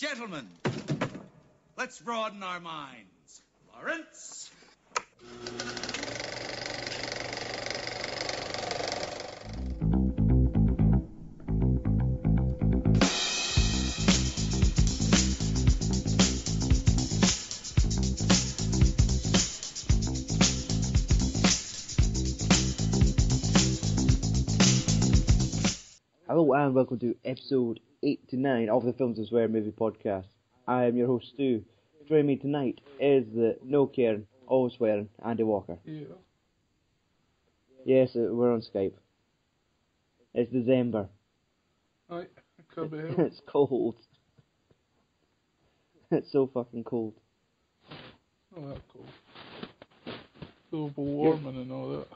Gentlemen, let's broaden our minds. Lawrence? Hello and welcome to episode 89 of the Films and Swear Movie Podcast. I am your host Stu. Joining me tonight is the no caring, always swearing Andy Walker. Yeah. Yes, we're on Skype. It's December. Aye, can't be helped. It's cold. It's so fucking cold. Not that cold. Global warming and all that.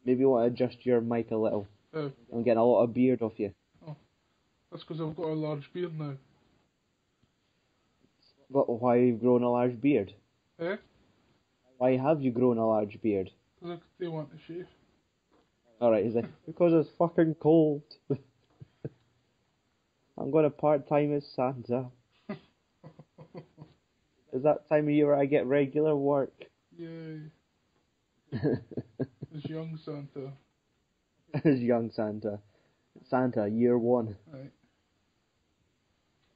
Maybe you want to adjust your mic a little. I'm getting a lot of beard off you. Oh, that's because I've got a large beard now. But why have you grown a large beard? Eh? Why have you grown a large beard? Because they want to shave. Alright, he's like, because it's fucking cold. I'm going to part-time as Santa. Is that time of year where I get regular work? Yay. It's young Santa. As young Santa. Santa, year one. Right.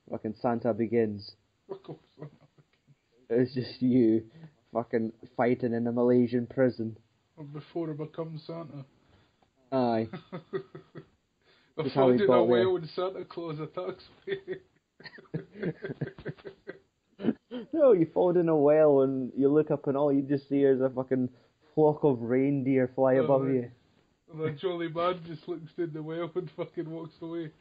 Fucking Santa begins. Fuck off, Santa. It's just you fucking fighting in a Malaysian prison. Before I become Santa. Aye. I That's how found he in a got well when Santa Claus attacks me. No, you fall in a well and you look up and all you just see is a fucking flock of reindeer fly above you. And the jolly man just looks in the well and fucking walks away.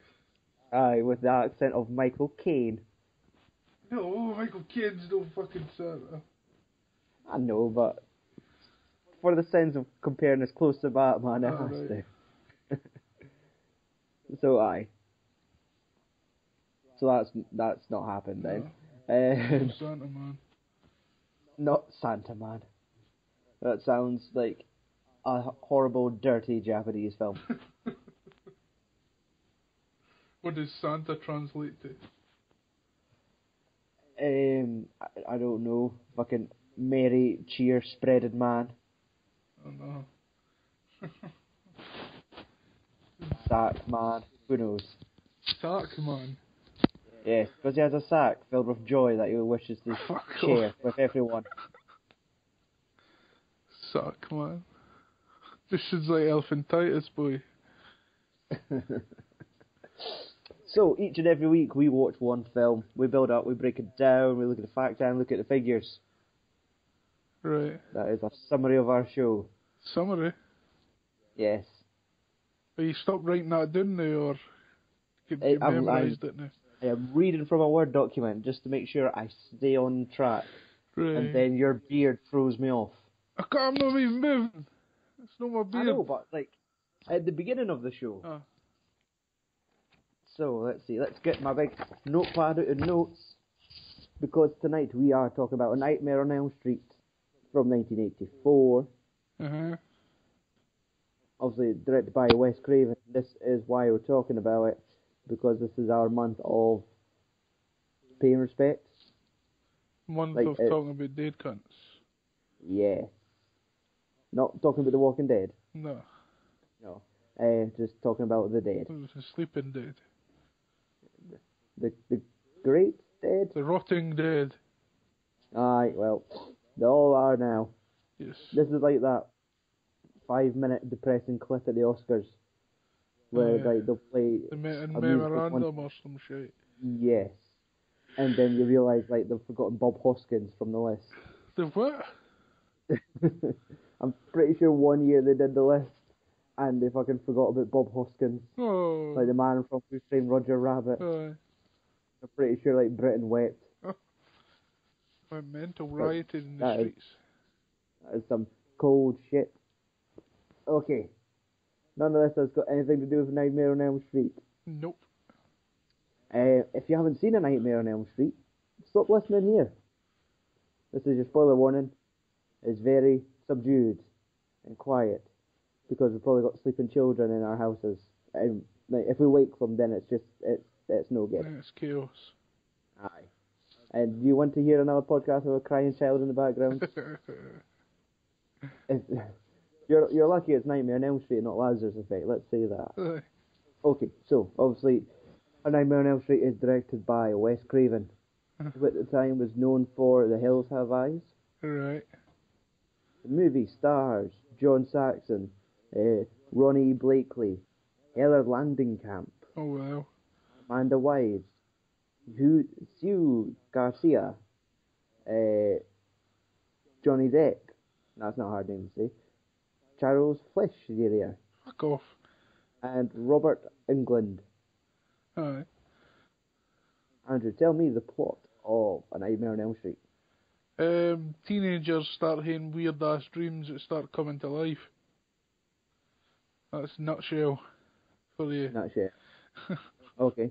Aye, with the accent of Michael Caine. No, Michael Caine's no fucking Santa. I know, but for the sense of comparing us close to Batman, it Oh, has right. to. So aye. So that's not happened then. No. Santa man. Not Santa Man. That sounds like a horrible, dirty Japanese film. What does Santa translate to? I don't know. Fucking merry, cheer, spreaded man. I don't know. Sack man. Who knows? Sack man. Yes, because he has a sack filled with joy that he wishes to Fuck share off. with everyone. Sack man. This is like elephantitis, boy. So, each and every week we watch one film. We build up, we break it down, we look at the facts and look at the figures. Right. That is a summary of our show. Summary. Yes. Are you stop writing that down now, or you memorised it now? I am reading from a Word document just to make sure I stay on track. Right. And then your beard throws me off. I'm not even moving. It's not my beard. I know, but like, at the beginning of the show. Ah. So, let's see, let's get my big notepad out of notes. Because tonight we are talking about A Nightmare on Elm Street from 1984. Uh-huh. Obviously directed by Wes Craven. This is why we're talking about it. Because this is our month of paying respect. Month Like, of talking about dead cunts. Yeah. Not talking about The Walking Dead. No. No. Just talking about the dead. It was a sleeping dead. The great dead? The rotting dead. Aye, well, they all are now. Yes. This is like that 5-minute depressing clip at the Oscars. Where like they'll play The a music memorandum or some shit. Yes. And then you realise like they've forgotten Bob Hoskins from the list. The what? I'm pretty sure one year they did the list and they fucking forgot about Bob Hoskins. Oh. Like the man from Who Framed Roger Rabbit. I'm pretty sure like Britain wept. Went mental rioted in the that streets. That is some cold shit. Okay. None of this has got anything to do with Nightmare on Elm Street. Nope. If you haven't seen A Nightmare on Elm Street, stop listening here. This is your spoiler warning. It's very subdued and quiet because we've probably got sleeping children in our houses. And like, if we wake them, then it's no good. Yeah, it's chaos. Aye. And do you want to hear another podcast with a crying child in the background? If, you're lucky it's Nightmare on Elm Street, not Lazarus Effect. Let's say that. Okay, so obviously, A Nightmare on Elm Street is directed by Wes Craven, who at the time was known for The Hills Have Eyes. Right. The movie stars John Saxon, Ronnie Blakely, Heather Landingcamp, Oh wow. Amanda Wise, Sue Garcia, Johnny Depp. That's not a hard name to say. Charles Fleischer, Fuck off. and Robert Englund. Aye. Andrew, tell me the plot of A Nightmare on Elm Street. Teenagers start having weird ass dreams that start coming to life. That's nutshell for you. Not sure. Okay.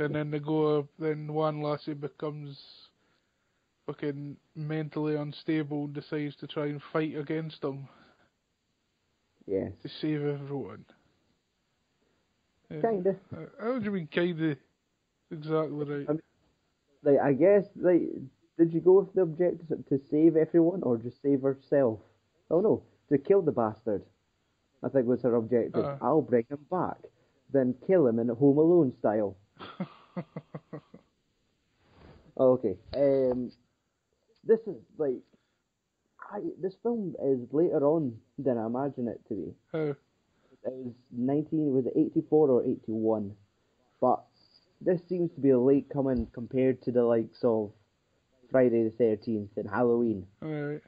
And then then one lassie becomes fucking mentally unstable and decides to try and fight against them Yes. to save everyone. Kinda. How do you mean kinda? Exactly right. I guess, did you go with the objective to save everyone or just save herself? Oh no, to kill the bastard. I think was her objective. I'll bring him back, then kill him in Home Alone style. Okay. This is this film is later on than I imagine it to be. How? It was it 84 or 81? But this seems to be a late coming compared to the likes of Friday the 13th and Halloween. Alright.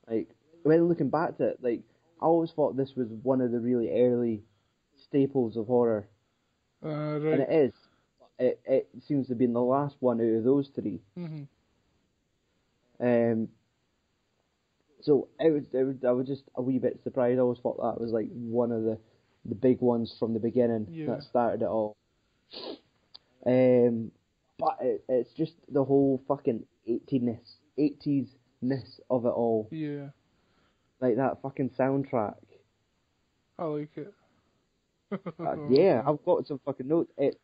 Like, when looking back to it, I always thought this was one of the really early staples of horror. Right. And it is. It seems to be the last one out of those three. Mm-hmm. So I was just a wee bit surprised. I always thought that was like one of the big ones from the beginning that started it all. But it's just the whole fucking 80s-ness of it all. Yeah. Like that fucking soundtrack. I like it. Yeah, I've got some fucking notes. It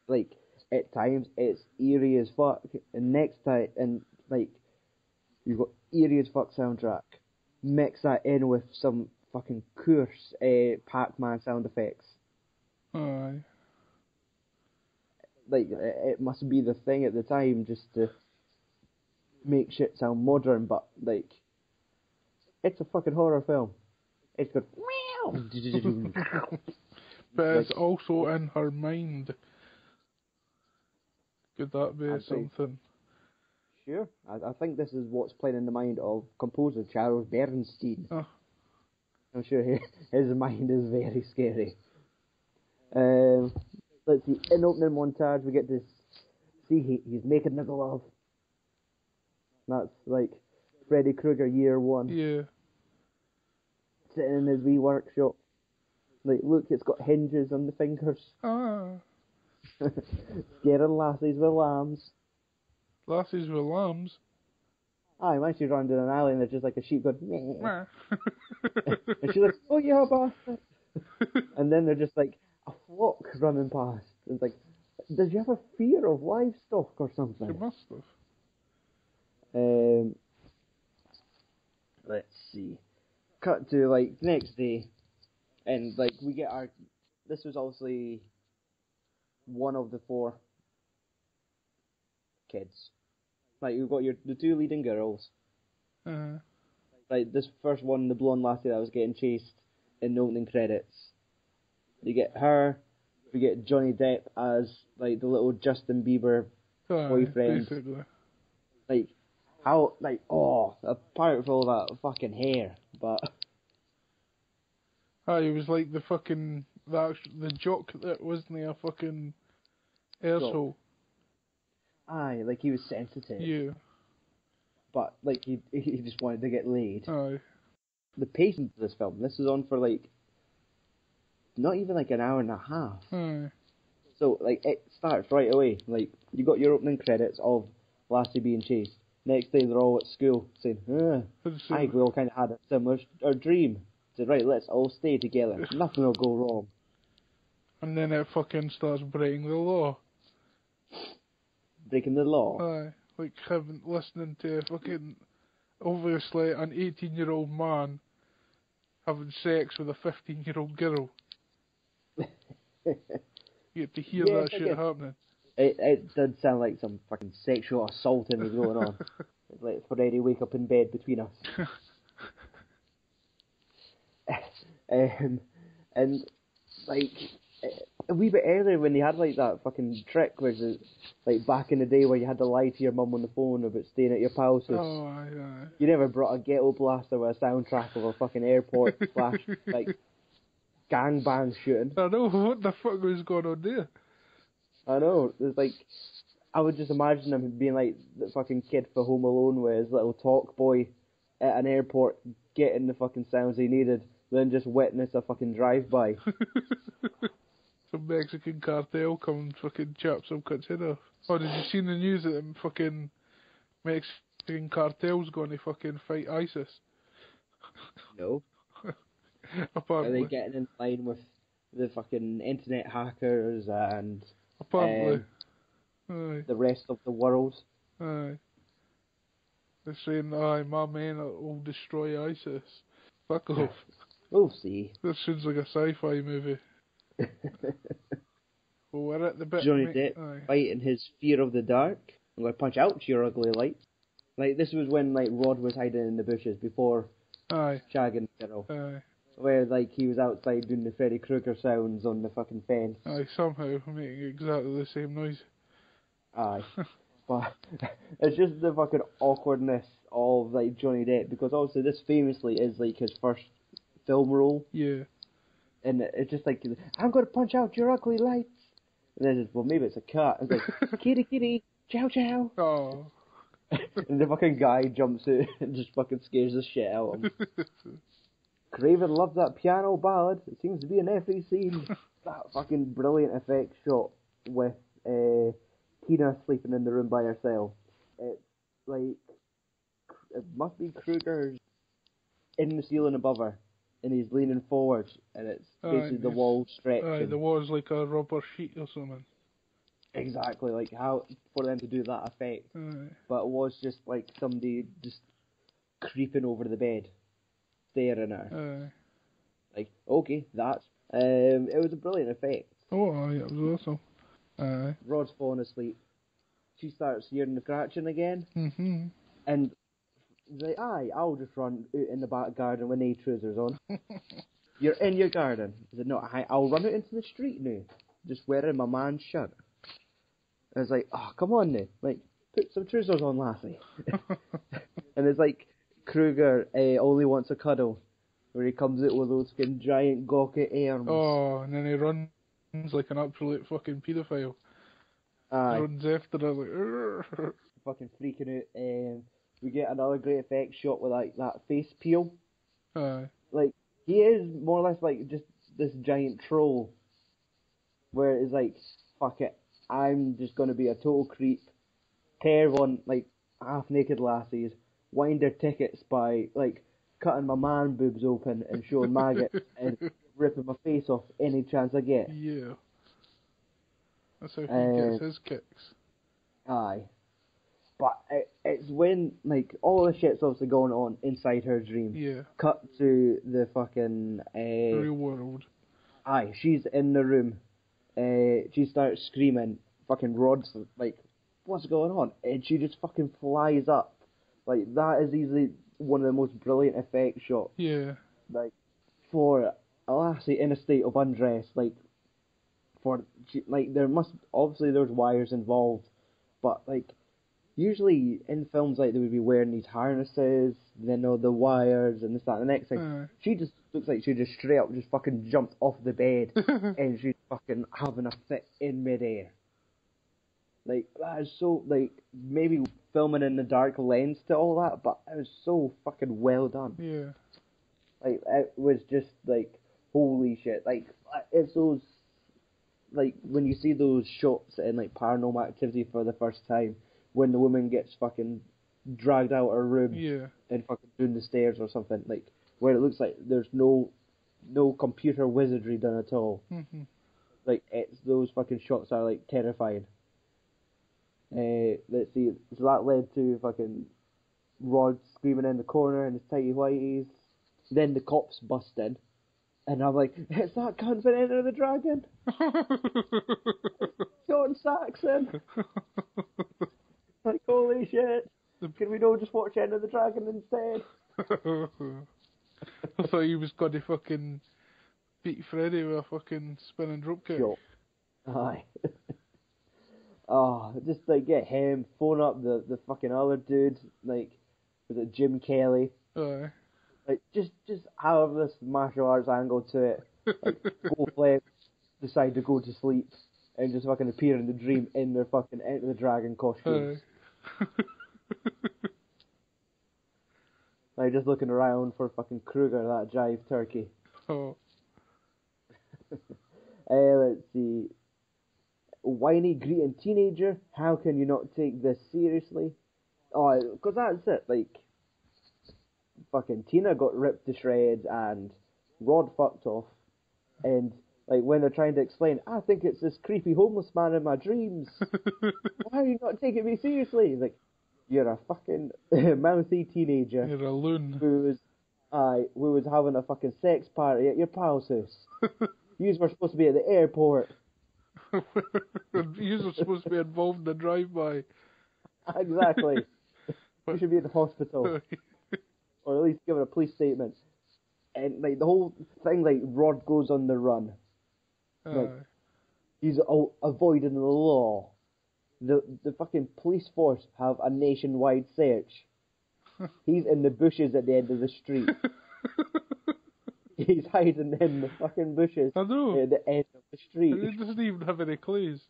at times it's eerie as fuck, and next time you've got eerie as fuck soundtrack. Mix that in with some fucking coarse Pac-Man sound effects. Aye. It must be the thing at the time just to make shit sound modern, but it's a fucking horror film. It's got But it's also in her mind. Could that be something? Sure. I think this is what's playing in the mind of composer Charles Bernstein. Oh. I'm sure his mind is very scary. Let's see, in opening montage we get to see he's making the glove. That's like Freddy Krueger year one. Yeah. Sitting in his wee workshop. Look, it's got hinges on the fingers. Scaring lassies with lambs. Lassies with lambs? Aye, when she's running down an alley and there's just like a sheep going, meh. And she's like, oh yeah, bastard. And then they're just like a flock running past. It's like, does you have a fear of livestock or something? She must have. Let's see. Cut to next day, and we get our. This was obviously one of the 4 kids. You've got the 2 leading girls. This first one, the blonde lassie that was getting chased in the opening credits. You get her. We get Johnny Depp as the little Justin Bieber boyfriend. Basically. Apart from all that fucking hair, but. He was like the fucking the jock that wasn't a fucking asshole. Aye, he was sensitive. Yeah. But he just wanted to get laid. Aye. The pacing of this film, this is on for not even an hour and a half. Aye. So it starts right away. You got your opening credits of Lassie being chased. Next day they're all at school saying, we all kind of had a similar dream. So right, let's all stay together. Nothing will go wrong. And then it fucking starts breaking the law. breaking the law. Aye, like having listening to fucking obviously an 18-year-old man having sex with a 15-year-old girl. You get to hear Yes, that I shit guess. happening. It did sound like some fucking sexual assaulting was going on. It's like Freddie wake up in bed between us. And like a wee bit earlier when they had like that fucking trick, which is like back in the day where you had to lie to your mum on the phone about staying at your pals' house. Oh, aye. You never brought a ghetto blaster with a soundtrack of a fucking airport slash like gangbang shooting. I know, what the fuck was going on there? I know. It's like I would just imagine him being like the fucking kid for Home Alone with his little talk boy at an airport, getting the fucking sounds he needed, then just witness a fucking drive-by. Some Mexican cartel come and fucking chop some cunt's head off. Oh, did you see in the news that them fucking Mexican cartel's going to fucking fight ISIS? No. Apparently. Are they getting in line with the fucking internet hackers and Apparently. Aye. the rest of the world? Aye. They're saying, aye, my men will destroy ISIS. Fuck off. We'll see. That sounds like a sci-fi movie. Well, we're at the bit... Johnny Depp aye. fighting his fear of the dark. I'm going to punch out to your ugly light. Like, this was when, like, Rod was hiding in the bushes before Aye. shagging the girl. Aye. Where, like, he was outside doing the Freddy Krueger sounds on the fucking fence. Aye, somehow making exactly the same noise. Aye. But it's just the fucking awkwardness of, like, Johnny Depp, because obviously this famously is, like, his first film role. Yeah. And it's just like, I'm going to punch out your ugly lights. And then it's, well, maybe it's a cat. It's like, kitty, kitty, chow, chow. Oh. And the fucking guy jumps out and just fucking scares the shit out of him. Craven loves that piano ballad. It seems to be in every scene. That fucking brilliant effect shot with Tina sleeping in the room by herself. It's like, it must be Krueger's in the ceiling above her, and he's leaning forward, and it's basically the wall stretching. Aye, the wall's like a rubber sheet or something. Exactly, like how for them to do that effect. Aye. But it was just like somebody just creeping over the bed, staring at her. Aye. Like, okay, that's... it was a brilliant effect. Oh, aye, it was awesome. Aye. Rod's falling asleep. She starts hearing the scratching again, Mm-hmm. and he's like, aye, I'll just run out in the back garden with no trousers on. You're in your garden. He said, no, I'll run out into the street now, just wearing my man's shirt. And it's like, oh, come on now, like, put some trousers on, lassie. And it's like, Krueger only wants a cuddle, where he comes out with those fucking giant gawky arms. Oh, and then he runs like an absolute fucking paedophile. Aye. Runs after her like, "Urgh." Fucking freaking out. We get another great effect shot with like that face peel. Aye. Like, he is more or less like just this giant troll, where it's like, fuck it, I'm just gonna be a total creep, tear on like half naked lassies, wind their tickets by like cutting my man boobs open and showing maggots and ripping my face off any chance I get. Yeah. That's how he gets his kicks. Aye. But it's when, like, all the shit's obviously going on inside her dream. Yeah. Cut to the fucking... Real world. Aye, she's in the room. She starts screaming. Fucking Rod's like, what's going on? And she just fucking flies up. Like, that is easily one of the most brilliant effect shots. Yeah. Like, for a lassie in a state of undress, like, there must... Obviously, there's wires involved. But, like... Usually in films like they would be wearing these harnesses, then all the wires and this, that, and the next thing. She just looks like she just straight up just fucking jumped off the bed and she's fucking having a fit in midair. Like, that is so, like, maybe filming in the dark lens to all that, but it was so fucking well done. Yeah. Like, it was just like, holy shit. Like, it's those, like, when you see those shots in like Paranormal Activity for the first time, when the woman gets fucking dragged out of her room and fucking doing the stairs or something, like, where it looks like there's no computer wizardry done at all. Mm-hmm. Like, it's those fucking shots are like terrifying. Let's see, so that led to fucking Rod screaming in the corner in his tighty whities. Then the cops bust in, and I'm like, it's that cunt from Enter the Dragon! John Saxon! Like, holy shit! Can we not just watch Enter the Dragon instead? I thought he was going to fucking beat Freddy with a fucking spinning drop kick. Sure. Aye. Oh, just like get him, phone up the fucking other dude, like, was it Jim Kelly? Aye. Like, just have this martial arts angle to it. Like, go flex, decide to go to sleep, and just fucking appear in the dream in their fucking Enter the Dragon costumes. Aye. Like, just looking around for fucking Kruger, that jive turkey. Oh. Let's see. Whiny, greeting teenager, how can you not take this seriously? Oh, because that's it, like, fucking Tina got ripped to shreds and Rod fucked off, and, like, when they're trying to explain, I think it's this creepy homeless man in my dreams. Why are you not taking me seriously? He's like, you're a fucking mouthy teenager. You're a loon. who was having a fucking sex party at your pal's house. You were supposed to be at the airport. You were supposed to be involved in the drive-by. Exactly. You should be in the hospital. Or at least give a police statement. And like the whole thing, like Rod goes on the run. Like, he's avoiding the law. The fucking police force have a nationwide search. He's in the bushes at the end of the street. He's hiding in the fucking bushes I know. at the end of the street. He doesn't even have any clues.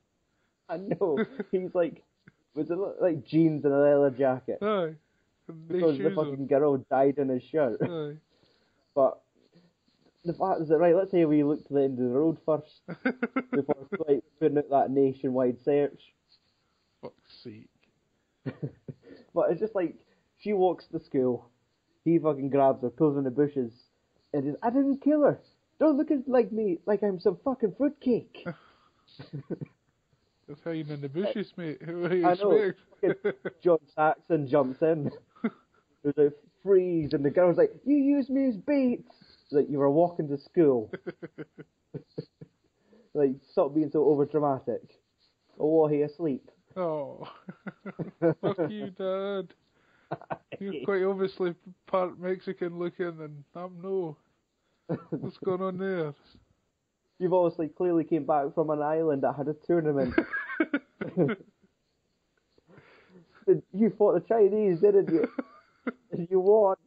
I know. He's like, with like jeans and a leather jacket. Aye. Because the fucking girl died in his shirt. Aye. But the fact is that, right, let's say we look to the end of the road first before like putting out that nationwide search. Fuck's sake. But it's just like, she walks to school, he fucking grabs her, pulls in the bushes, and says, I didn't kill her. Don't look at like me, like I'm some fucking fruitcake. That's hiding in the bushes, mate. Who do you I know. expect? John Saxon jumps in. There's a freeze, and the girl's like, you used me as bait. It's like, you were walking to school. Like, stop being so overdramatic. Or was he asleep? Oh. Fuck you, Dad. You're quite obviously part Mexican looking, and I'm no. What's going on there? You've obviously clearly came back from an island that had a tournament. You fought the Chinese, didn't you? And you won.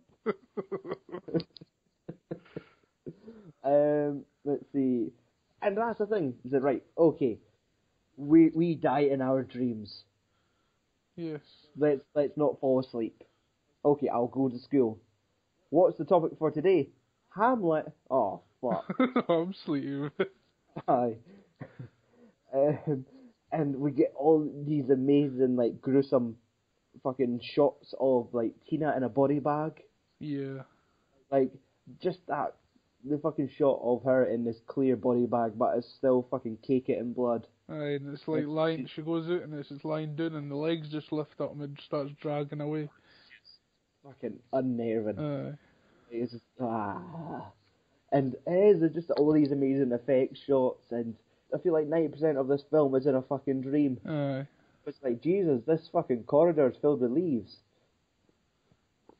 Let's see. And that's the thing. Is it right? Okay. We die in our dreams. Yes. Let's not fall asleep. Okay, I'll go to school. What's the topic for today? Hamlet. Oh, fuck. I'm sleeping. Aye. And we get all these amazing, like, gruesome fucking shots of, like, Tina in a body bag. Yeah. Like, just that, the fucking shot of her in this clear body bag, but it's still fucking cake it in blood. Aye, and it's like lying, she goes out and it's just lying down and the legs just lift up and it starts dragging away. Fucking unnerving. Aye. It's just, And it is just all these amazing effects shots, and I feel like 90% of this film is in a fucking dream. Aye. It's like, Jesus, this fucking corridor is filled with leaves.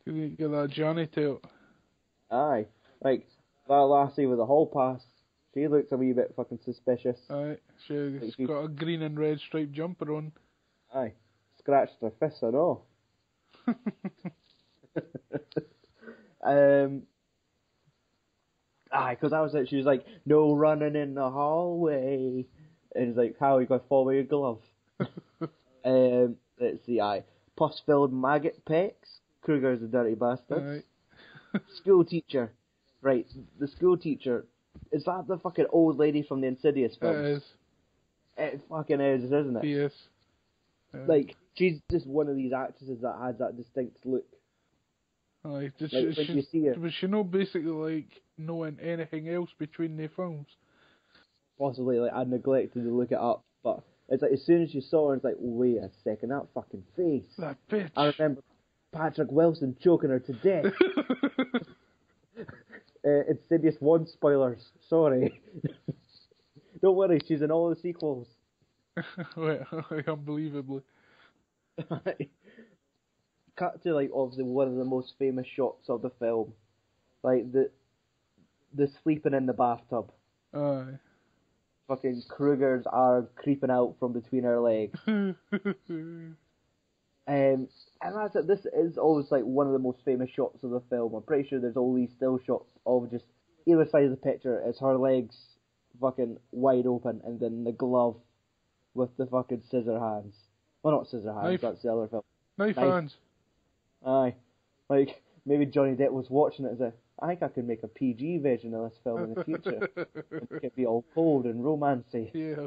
You get that Johnny tilt. Aye. Like, that lassie with the hall pass, she looks a wee bit fucking suspicious. Aye. She's got a green and red striped jumper on. Aye. Scratched her fist and all. Aye, because I was like, she was like, no running in the hallway. And it's like, how you got to follow your glove? Let's see, aye. Pus-filled maggot pecs. Kruger's a dirty bastard. Aye. School teacher. Right, the school teacher. Is that the fucking old lady from the Insidious film? It is. It fucking is, isn't it? Yes. Like, she's just one of these actresses that has that distinct look. Like, Like, when you see her, was she not basically like knowing anything else between the films? possibly, like, I neglected to look it up, but It's like as soon as you saw her, it's like, wait a second, that fucking face. That bitch. I remember Patrick Wilson choking her to death. Insidious 1 spoilers. Sorry. Don't worry, she's in all the sequels. Wait, unbelievably. Cut to like obviously one of the most famous shots of the film, like the sleeping in the bathtub. Aye. Fucking Kruger's are creeping out from between her legs. And that's it. This is always like one of the most famous shots of the film. I'm pretty sure there's all these still shots of just either side of the picture. It's her legs fucking wide open, and then the glove with the fucking scissor hands. Well, not scissor hands. Knife. That's the other film. Knife hands. Aye, like maybe Johnny Depp was watching it as a. I think I could make a PG version of this film in the future. And make it be all cold and romancy. Yeah.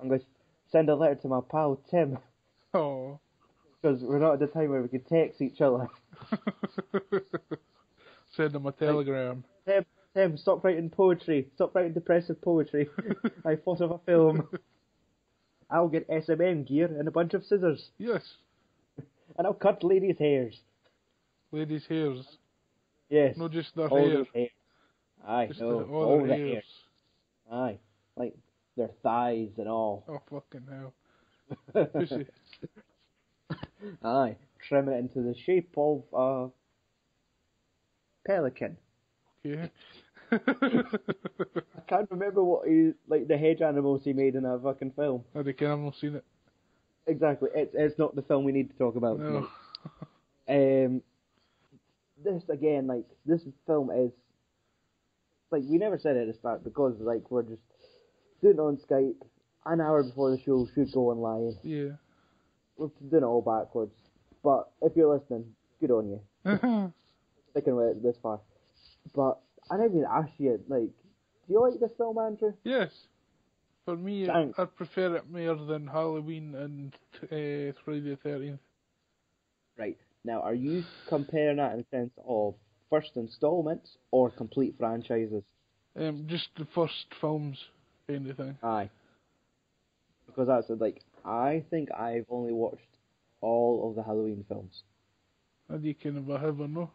I'm going to send a letter to my pal Tim. Oh. Because we're not at the time where we can text each other. Send him a telegram. Tim, stop writing poetry. Stop writing depressive poetry. I thought of a film. I'll get SMM gear and a bunch of scissors. Yes. And I'll cut ladies' hairs. Ladies' hairs. Yes. Not just their all hair. their hair. Aye, Just no. all all their the hairs. hair. Aye. Like their thighs and all. Oh, fucking hell. Pussy. Aye. Trimming it into the shape of a pelican. Okay. I can't remember what the hedge animals he made in that fucking film. I reckon I've not seen it. Exactly. It's not the film we need to talk about No. tonight. This again, like this film is like we never said it at the start because like we're just doing it on Skype an hour before the show should go online. Yeah. We're doing it all backwards. But if you're listening, good on you. Sticking with it this far. But I didn't even ask you, like, do you like this film, Andrew? Yes. For me, Thanks. I prefer it more than Halloween and Friday the 13th. Right. Now, are you comparing that in the sense of first installments or complete franchises? Just the first films, if anything. Aye. Because that's it, like, I think I've only watched all of the Halloween films. How do you kind of have or no?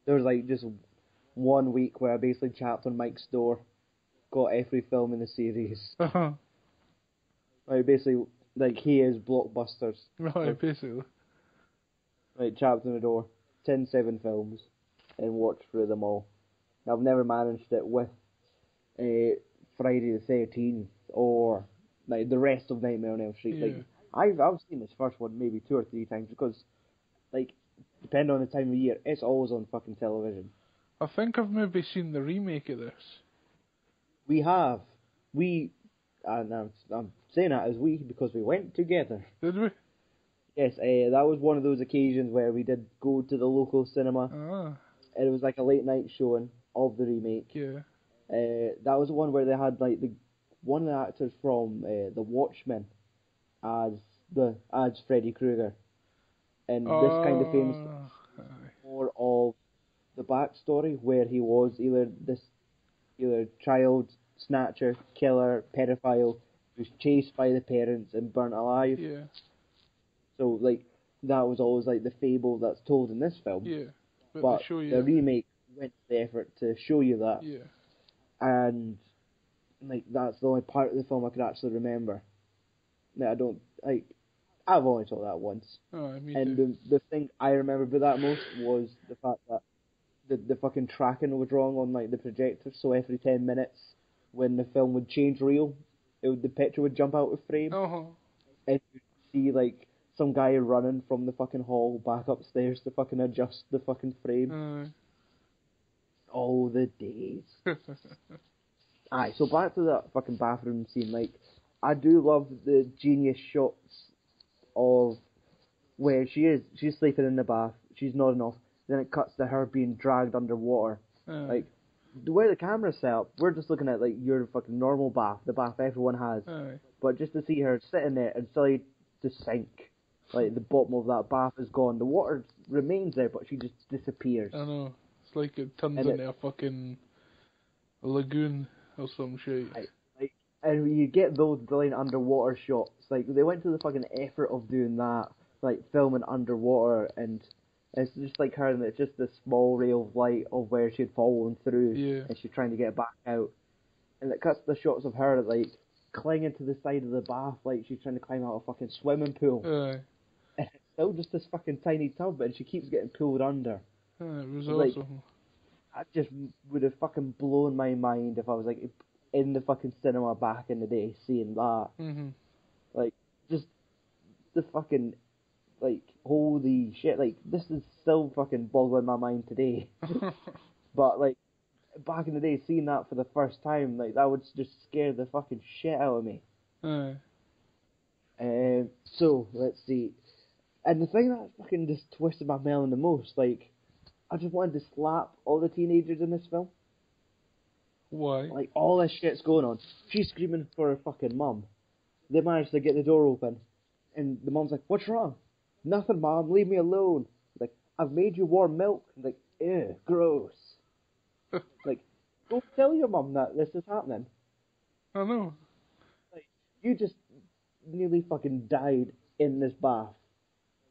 There was like just 1 week where I basically chapped on Mike's door, got every film in the series. Like basically, like he is blockbusters. Right, basically. Like chapped on the door, 7 films, and watched through them all. I've never managed it with Friday the 13th or like the rest of Nightmare on Elm Street. Yeah. Like I've seen this first one maybe 2 or 3 times because, like, depending on the time of year, it's always on fucking television. I think I've maybe seen the remake of this. We have. And I'm saying that as we because we went together. Did we? Yes, that was one of those occasions where we did go to the local cinema. Ah, And it was like a late night showing of the remake. yeah. That was the one where they had like one of the actors from The Watchmen as Freddy Krueger. And this kind of famous Aye. more of the backstory where he was either child snatcher, killer, pedophile, who's chased by the parents and burnt alive. Yeah, So like that was always like the fable that's told in this film. yeah. But they show you. the remake went to the effort to show you that. Yeah. And like that's the only part of the film I could actually remember. That I don't like. I've only saw that once. Oh, me And too. the thing I remember about that most was the fact that the fucking tracking was wrong on like the projector. So every 10 minutes, when the film would change reel, the picture would jump out of frame, Uh-huh. and you'd see like some guy running from the fucking hall back upstairs to fucking adjust the fucking frame. Oh, the days. Aye, so back to that fucking bathroom scene. Like, I do love the genius shots of where she's sleeping in the bath, she's nodding off, then it cuts to her being dragged underwater. Like, the way the camera's set up, we're just looking at like your fucking normal bath, the bath everyone has. Aye. But just to see her sitting there and suddenly just sink. Like, the bottom of that bath is gone. The water remains there, but she just disappears. I know. It's like it turns And into a fucking lagoon or some shit. And you get those brilliant underwater shots. Like, they went to the fucking effort of doing that, like, filming underwater, and it's just like her, and it's just this small ray of light of where she'd fallen through, and she's trying to get back out. And it cuts the shots of her, like, clinging to the side of the bath, like she's trying to climb out a fucking swimming pool. And it's still just this fucking tiny tub, and she keeps getting pulled under. It was like, awesome. That just would have fucking blown my mind if I was, like, in the fucking cinema back in the day seeing that. Mm-hmm. Like, just the fucking, like, holy shit, like, this is still fucking boggling my mind today. But, like, back in the day, seeing that for the first time, like, that would just scare the fucking shit out of me. So, let's see. And the thing that fucking just twisted my melon the most, like, I just wanted to slap all the teenagers in this film. Why? Like, all this shit's going on. She's screaming for her fucking mum. They manage to get the door open. And the mum's like, what's wrong? Nothing, Mom, leave me alone. Like, I've made you warm milk. Like, ew, gross. Like, go tell your mum that this is happening. I know. Like, you just nearly fucking died in this bath.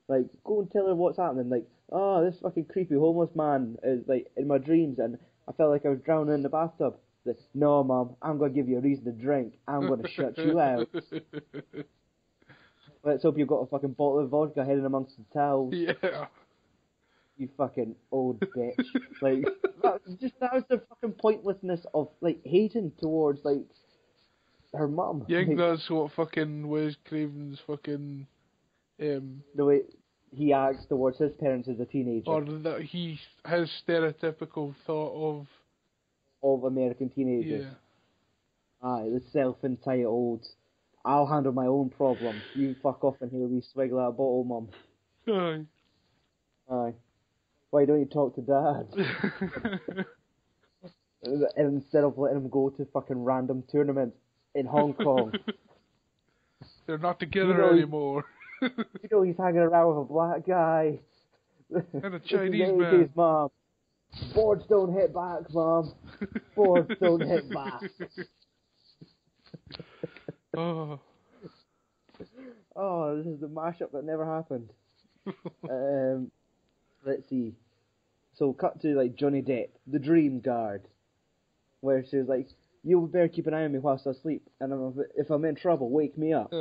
Like, go and tell her what's happening. Like, oh, this fucking creepy homeless man is, like, in my dreams, and I felt like I was drowning in the bathtub. Like, no, Mum, I'm going to give you a reason to drink. I'm going to shut you out. Let's hope you've got a fucking bottle of vodka hidden amongst the towels. Yeah. You fucking old bitch. Like, that was the fucking pointlessness of, like, hating towards, like, her mum. You think like, that's what fucking Wes Craven's fucking... the way he acts towards his parents as a teenager. Or that his stereotypical thought of American teenagers. Yeah. Aye, the self-entitled, I'll handle my own problem. You fuck off and here we swig that bottle, Mum. Aye. Aye. Why don't you talk to Dad? And instead of letting him go to fucking random tournaments in Hong Kong. They're not together anymore. You know he's hanging around with a black guy. And a Chinese man. Mom. Boards don't hit back, Mom. Boards don't hit back. Oh. Oh, this is the mashup that never happened. Let's see. So cut to, like, Johnny Depp, the dream guard, where she was like, you better keep an eye on me whilst I sleep, and if I'm in trouble, wake me up.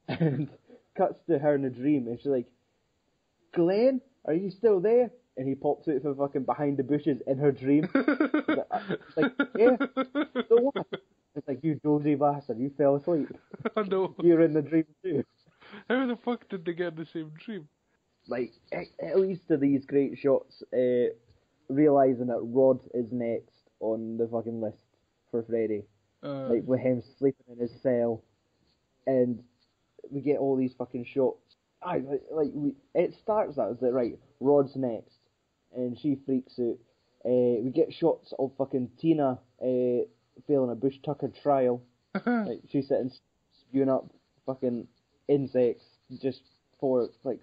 And cuts to her in a dream, and she's like, Glenn, are you still there? And he pops out from fucking behind the bushes in her dream. It's like, yeah, so what? It's like, you dozy bastard, you fell asleep. I know. You're in the dream too. How the fuck did they get the same dream? Like, at least to these great shots, realising that Rod is next on the fucking list for Freddy. Like, with him sleeping in his cell. And we get all these fucking shots. It starts out as that, right, Rod's next. And she freaks out. We get shots of fucking Tina failing a Bush Tucker trial. Like, she's sitting spewing up fucking insects just for, like,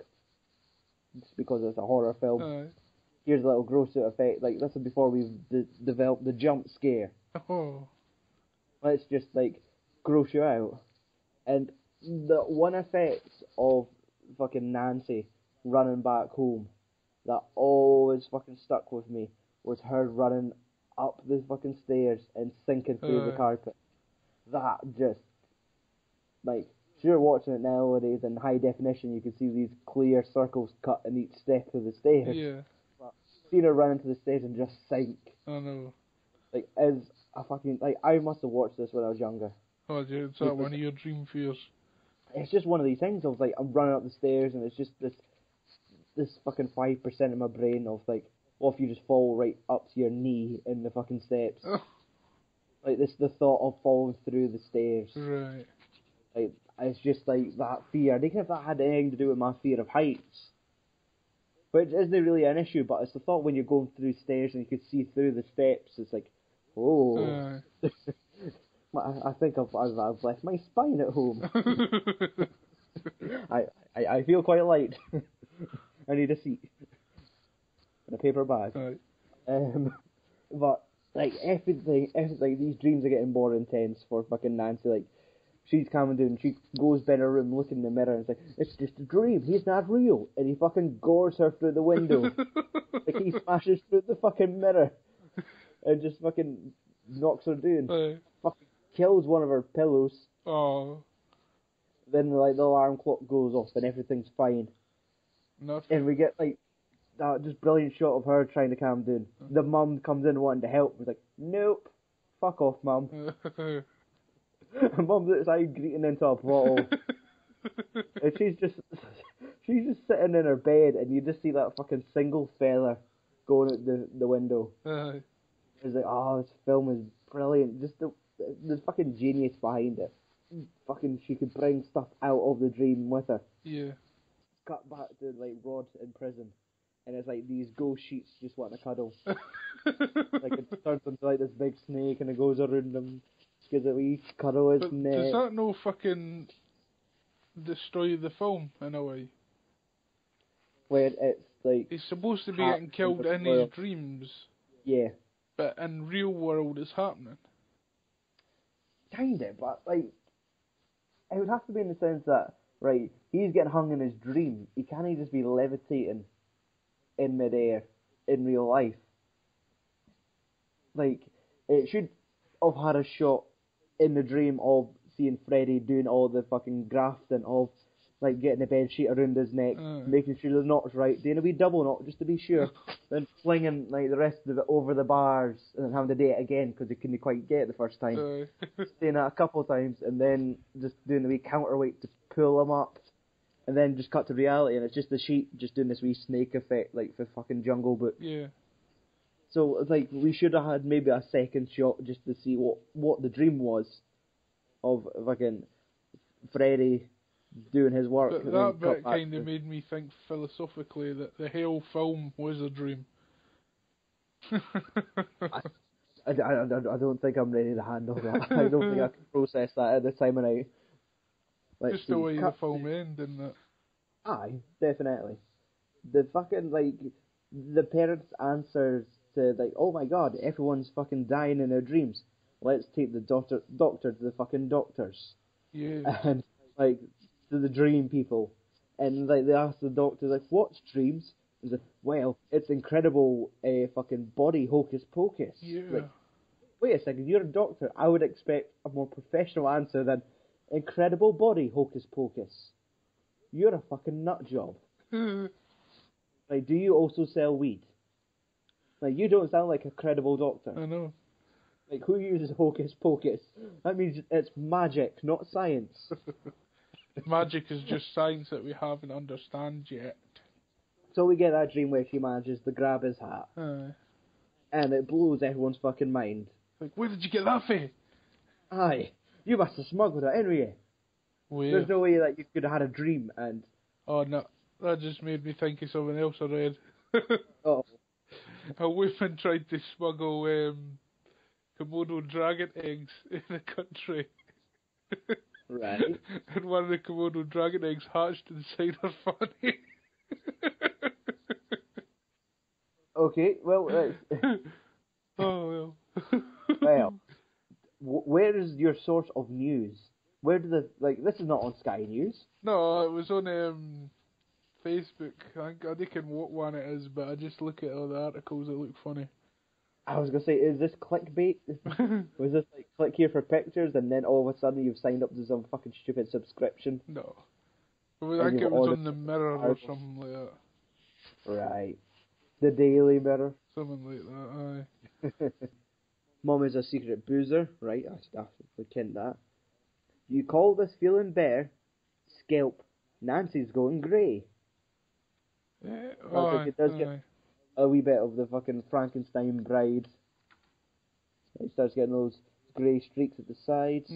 just because it's a horror film. Here's a little gross out effect. Like, this is before we've developed the jump scare. Let's just, like, gross you out. And the one effect of fucking Nancy running back home that always fucking stuck with me was her running up the fucking stairs and sinking through the carpet. That just, like, if you're watching it nowadays in high definition, you can see these clear circles cut in each step of the stairs. Yeah. But seeing her run into the stairs and just sink. I know. Like, is a fucking, like, I must have watched this when I was younger. Oh, dude, it's not one of your dream fears. It's just one of these things of, like, I'm running up the stairs and it's just this fucking 5% of my brain of, like, what if you just fall right up to your knee in the fucking steps? Like, this the thought of falling through the stairs. Right. Like, it's just, like, that fear. I think if that had anything to do with my fear of heights, which isn't really an issue, but it's the thought when you're going through stairs and you could see through the steps, it's like, oh. I think I've left my spine at home. I feel quite light. I need a seat and a paper bag. Right. But Like, everything, like, these dreams are getting more intense for fucking Nancy. Like, she's calming down, she goes by her room, looking in the mirror, and it's like, it's just a dream, he's not real. And he fucking gores her through the window. Like, he smashes through the fucking mirror. And just fucking knocks her down. Fucking kills one of her pillows. Oh. Then, like, the alarm clock goes off and everything's fine. Nothing. And we get, like, that just brilliant shot of her trying to calm down. The mum comes in wanting to help. We're like, nope, fuck off, mum. And mum's outside greeting into a bottle. And she's just sitting in her bed, and you just see that fucking single feather going out the window. It's like, oh, this film is brilliant. Just the fucking genius behind it. Fucking, she could bring stuff out of the dream with her. Yeah. Cut back to, like, Rod in prison. And it's like these ghost sheets just want to cuddle. Like, it turns into like this big snake and it goes around them. Gives it a wee cuddle his But neck. does that no fucking destroy the film in a way? When it's like... He's supposed to be getting killed in his dreams. Yeah. But in real world it's happening. Kinda, but like... It would have to be in the sense that, right, he's getting hung in his dream. He can't just be levitating in midair in real life. Like, it should have had a shot in the dream of seeing Freddy doing all the fucking grafting of, like, getting a bed sheet around his neck, making sure the knot's right, doing a wee double knot just to be sure, then flinging, like, the rest of it over the bars, and then having to do it again because he couldn't quite get it the first time. Doing that a couple of times, and then just doing the wee counterweight to pull him up. And then just cut to reality, and it's just the sheet just doing this wee snake effect, like for fucking Jungle Book. Yeah. So it's like we should have had maybe a second shot just to see what the dream was of fucking Freddy doing his work. But that bit kind of made me think philosophically that the whole film was a dream. I don't think I'm ready to handle that. I don't think I can process that at this time of night. Like, just the way the film ended, isn't it? Aye, definitely. The fucking, like, the parents' answers to, like, oh my god, everyone's fucking dying in their dreams. Let's take the doctor to the fucking doctors. Yeah. And, like, to the dream people. And, like, they ask the doctor, like, what's dreams? He's like, well, it's incredible fucking body hocus pocus. Yeah. Like, wait a second, you're a doctor. I would expect a more professional answer than incredible body hocus pocus. You're a fucking nut job. Like, do you also sell weed? Like, you don't sound like a credible doctor. I know. Like, who uses hocus pocus? That means it's magic, not science. Magic is just science that we haven't understand yet. So we get that dream where she manages to grab his hat. And it blows everyone's fucking mind. Like, where did you get that for? Aye. You must have smuggled it in with you. Where? There's no way that you could have had a dream and... Oh, no. That just made me think of something else I read. Oh. A woman tried to smuggle Komodo dragon eggs in the country. Right. And one of the Komodo dragon eggs hatched inside her fanny. Okay, well... Oh, well. Well... Where is your source of news? Where do this is not on Sky News. No, it was on Facebook. I think I know what one it is, but I just look at all the articles that look funny. I was going to say, is this clickbait? Was this like, click here for pictures, and then all of a sudden you've signed up to some fucking stupid subscription? No. I think it was on the Mirror or something like that. Right. The Daily Mirror. Something like that, aye. Mum is a secret boozer, right? I ken that. You call this feeling better? Scalp. Nancy's going grey. Yeah, it does get a wee bit of the fucking Frankenstein bride. It starts getting those grey streaks at the sides.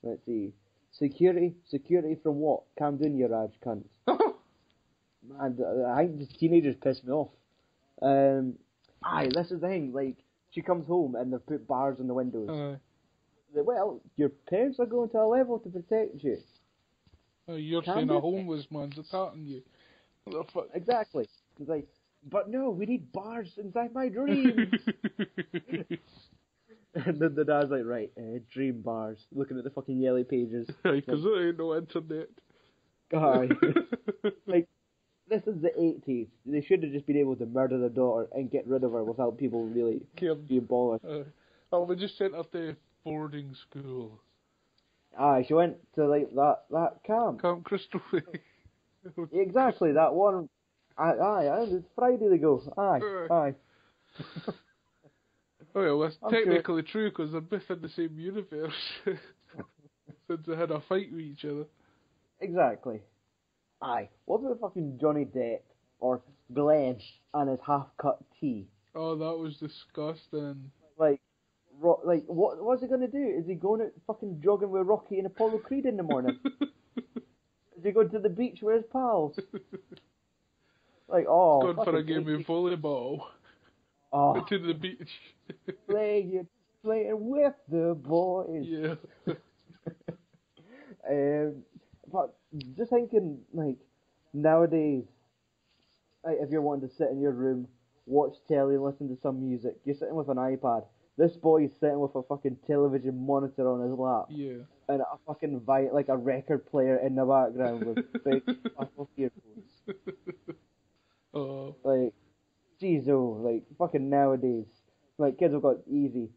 Let's see. Security from what? Calm down, you Raj cunt. Man, I think these teenagers piss me off. Aye, this is the thing, like, she comes home and they've put bars on the windows. Well, your parents are going to a level to protect you. Oh, you're saying a homeless man's attacking you. What the fuck? Exactly. It's like, But no, we need bars inside my dreams. And then the dad's like, right, dream bars. Looking at the fucking yellow pages. Because there ain't no internet. Aye. Like, this is the 80s. They should have just been able to murder their daughter and get rid of her without people really being bothered. Oh, we just sent her to boarding school. Aye, she went to, like, that camp. Camp Crystal Lake. Exactly, that one. Aye, it's Friday they go. Aye. Oh, well, that's technically true because they're both in the same universe. Since they had a fight with each other. Exactly. Aye. What about fucking Johnny Depp or Glenn and his half-cut tea? Oh, that was disgusting. Like, what's he gonna do? Is he going out fucking jogging with Rocky and Apollo Creed in the morning? Is he going to the beach with his pals? Like, oh. Going for a game of volleyball. Oh. To the beach. Playing with the boys. Yeah. But just thinking, like, nowadays, like, if you're wanting to sit in your room, watch telly and listen to some music, you're sitting with an iPad. This boy's sitting with a fucking television monitor on his lap. Yeah. And a fucking like a record player in the background with big fucking earphones. Oh. Like, jeez, like, fucking nowadays, like, kids have got it easy.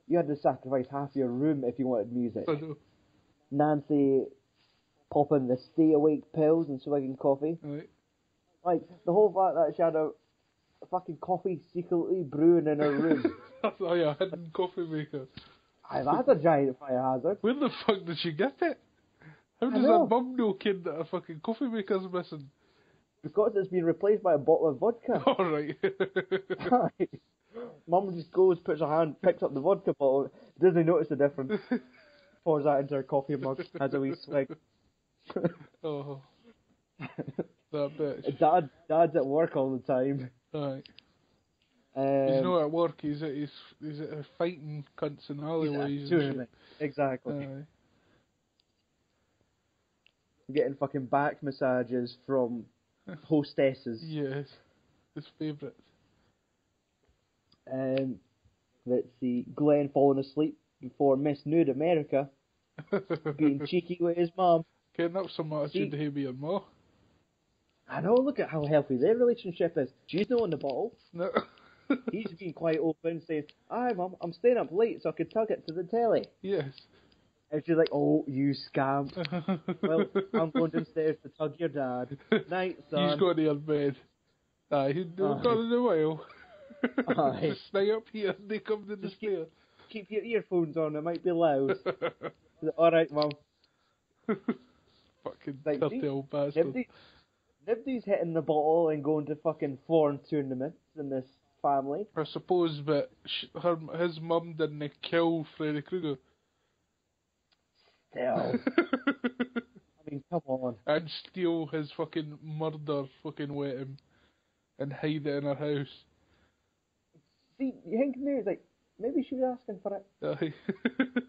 You had to sacrifice half your room if you wanted music. I know. Nancy popping the stay awake pills and swigging coffee. Right. Like, the whole fact that she had a fucking coffee secretly brewing in her room. Oh yeah, hidden coffee maker. I've had a giant fire hazard. Where the fuck did she get it? How does her mum know, kid, that a fucking coffee maker's missing? Because it's been replaced by a bottle of vodka. Alright. Mum just goes, puts her hand, picks up the vodka bottle, doesn't notice the difference. Pours that into her coffee mug, has a wee swig. Oh. That bitch. Dad's at work all the time. Right. He's not at work, he's at fighting cunts in alleyways and shit. Exactly. Getting fucking back massages from hostesses. Yes. His favourite. Let's see. Glenn falling asleep before Miss Nude America. Being cheeky with his mum. Getting up some attitude to him with your ma. I know, look at how healthy their relationship is. She's not on the bottle. No. He's being quite open, saying, "Aye, Mum, I'm staying up late so I could tug it to the telly." Yes. And she's like, "Oh, you scamp. Well, I'm going downstairs to tug your dad. Night, son." He's got to your bed. Aye, he's not gone in a while. Aye. Just stay up here and they come to the stair. Keep your earphones on, it might be loud. Alright, Mum. Fucking like, dirty old bastard. Nobody's hitting the bottle and going to fucking foreign tournaments in this family. I suppose, but his mum didn't kill Freddy Krueger. Still. I mean, come on. And steal his fucking murder fucking weapon and hide it in her house. See, you think maybe, like, maybe she was asking for it. Aye.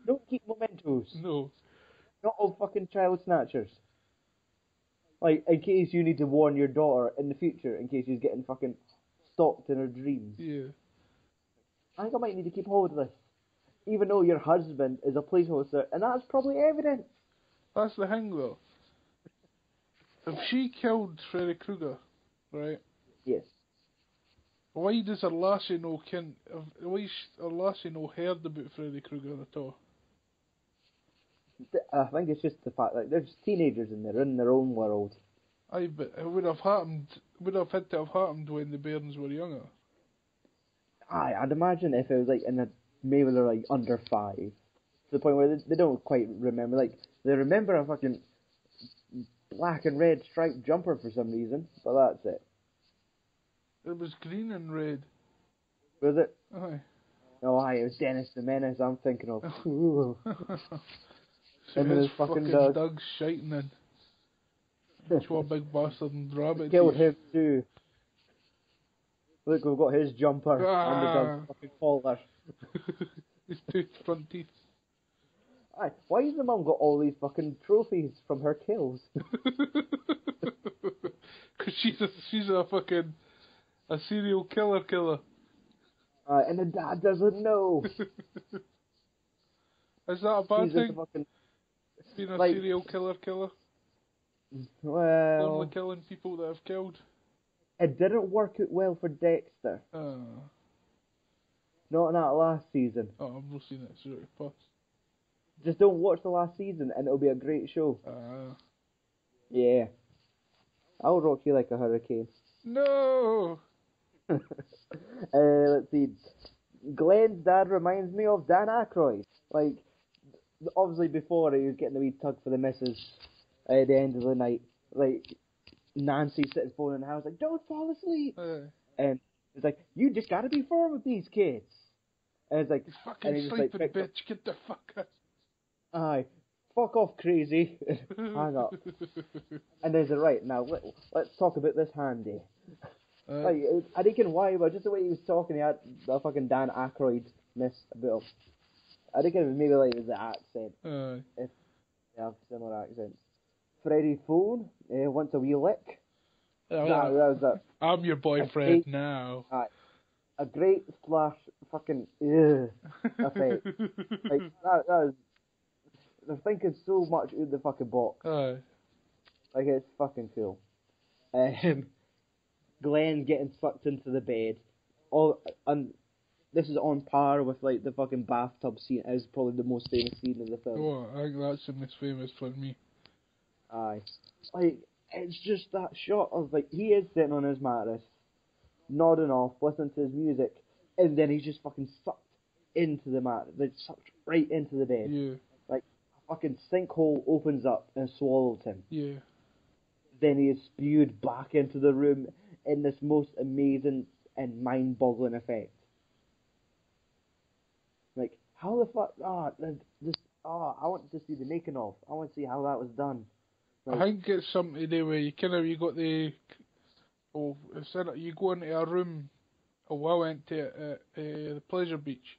Don't keep mementos. No. Not all fucking child snatchers. Like, in case you need to warn your daughter in the future, in case she's getting fucking stalked in her dreams. Yeah. I think I might need to keep hold of this. Even though your husband is a police officer, and that's probably evidence. That's the thing, though. If she killed Freddy Krueger, right? Yes. Why does her lassie no why her lassie no heard about Freddy Krueger at all? I think it's just the fact that there's teenagers and they're in their own world. Aye, but it would have had to have happened when the bairns were younger. Aye, I'd imagine if it was like maybe they're like under 5, to the point where they don't quite remember. Like, they remember a fucking black and red striped jumper for some reason, but that's it. It was green and red. Was it? Aye. No, aye, it was Dennis the Menace I'm thinking of. So him his and his fucking dog. dog's shiting in. Which one big bastard and rabbit. Killed him too. Look, we've got his jumper and the dog's fucking collar. His two front teeth. Aye, why has the mum got all these fucking trophies from her kills? Because she's a fucking A serial killer. And the dad doesn't know. Is that a bad He's just thing? fucking, Being a like, serial killer? well, Only killing people that have killed? it didn't work out well for Dexter. Not in that last season. Oh, I've not seen it, so it pass. Just don't watch the last season and it'll be a great show. Yeah. I'll rock you like a hurricane. No! Let's see. Glenn's dad reminds me of Dan Aykroyd. Like, obviously before he was getting the wee tug for the missus at the end of the night. Like, Nancy sits phone in the house like, don't fall asleep. And it's like, you just gotta be firm with these kids. And it's like, You fucking sleeping bitch, get the fuck out. Aye, fuck off, crazy. Hang up. And there's a right, now let's talk about this handy. Like, I think in why, but just the way he was talking, he had the fucking Dan Aykroyd-ness about him. I think it was maybe like the accent. If they have similar accents. Freddie phone wants a wee lick. That was I'm your boyfriend now. A great slash fucking effect. Like that was. They're thinking so much out the fucking box. Like it's fucking cool. Glenn getting sucked into the bed. And this is on par with like the fucking bathtub scene. It is probably the most famous scene in the film. Oh, I think that's the most famous for me. Aye. Like, it's just that shot of like, he is sitting on his mattress, nodding off, listening to his music, and then he's just fucking sucked into the mattress. Like, sucked right into the bed. Yeah. Like, a fucking sinkhole opens up and swallows him. Yeah. Then he is spewed back into the room in this most amazing and mind-boggling effect. Like, how the fuck? I want to see the making of. I want to see how that was done. Like, I think it's something to do with you got the you go into a room. Oh, I went to the pleasure beach.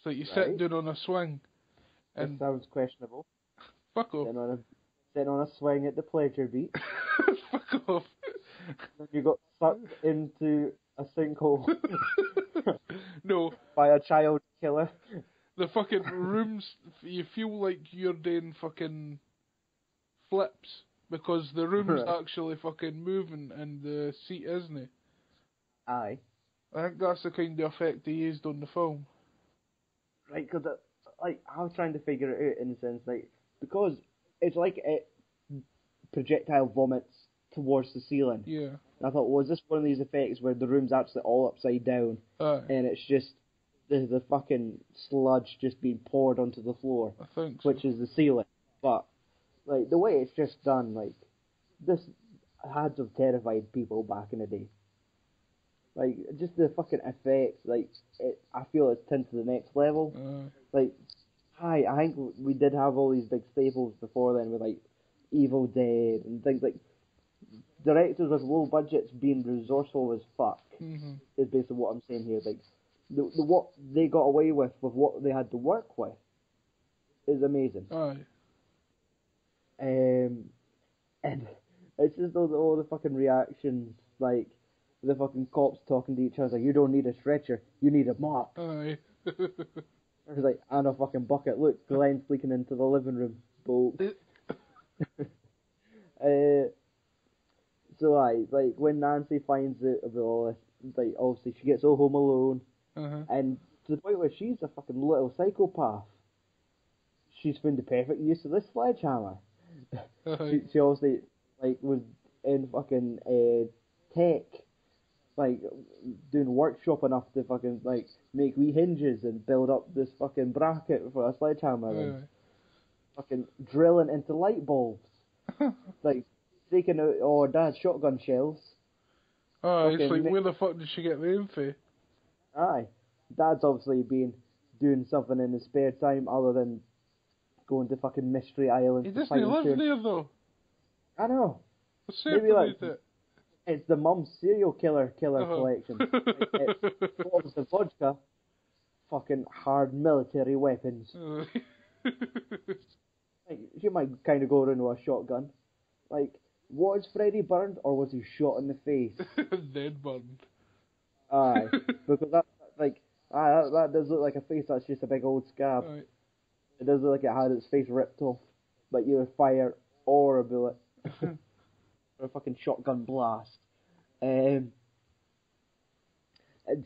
So you sit down on a swing. And that sounds questionable. Fuck off. Sitting on a swing at the pleasure beach. Fuck off. You got sucked into a sinkhole. No. By a child killer. The fucking rooms, you feel like you're doing fucking flips because the room's actually fucking moving and the seat isn't. Aye. I think that's the kind of effect they used on the film. Right, because like I was trying to figure it out in a sense, like because it's like it projectile vomits towards the ceiling. Yeah. And I thought, was this one of these effects where the room's actually all upside down, and it's just the fucking sludge just being poured onto the floor, I think so. which is the ceiling. But like the way it's just done, like this had to have terrified people back in the day. Like just the fucking effects, like I feel it's turned to the next level. Like, I think we did have all these big staples before then with like Evil Dead and things like. Directors with low budgets being resourceful as fuck is basically what I'm saying here. Like, the what they got away with what they had to work with is amazing. And it's just all the fucking reactions, like the fucking cops talking to each other, like, you don't need a stretcher, you need a mop. It's like, and a fucking bucket. Look, Glenn's leaking into the living room, folks. So like when Nancy finds out about all this, like obviously she gets all home alone, and to the point where she's a fucking little psychopath. She's found the perfect use of this sledgehammer. She obviously like was in fucking tech, like doing workshop enough to fucking like make wee hinges and build up this fucking bracket for a sledgehammer and fucking drilling into light bulbs, like. Taking out Dad's shotgun shells. It's like, where the fuck did she get them for? Aye. Dad's obviously been doing something in his spare time other than going to fucking Mystery Island. He doesn't live there though. I know. Maybe like it's the mum's serial killer collection. It's bottles of vodka, fucking hard military weapons. Like, she might kind of go around with a shotgun. Like, was Freddy burned or was he shot in the face? Dead burned. Aye, because that like that does look like a face that's just a big old scab. Aye. It does look like it had its face ripped off, like either fire or a bullet, or a fucking shotgun blast. And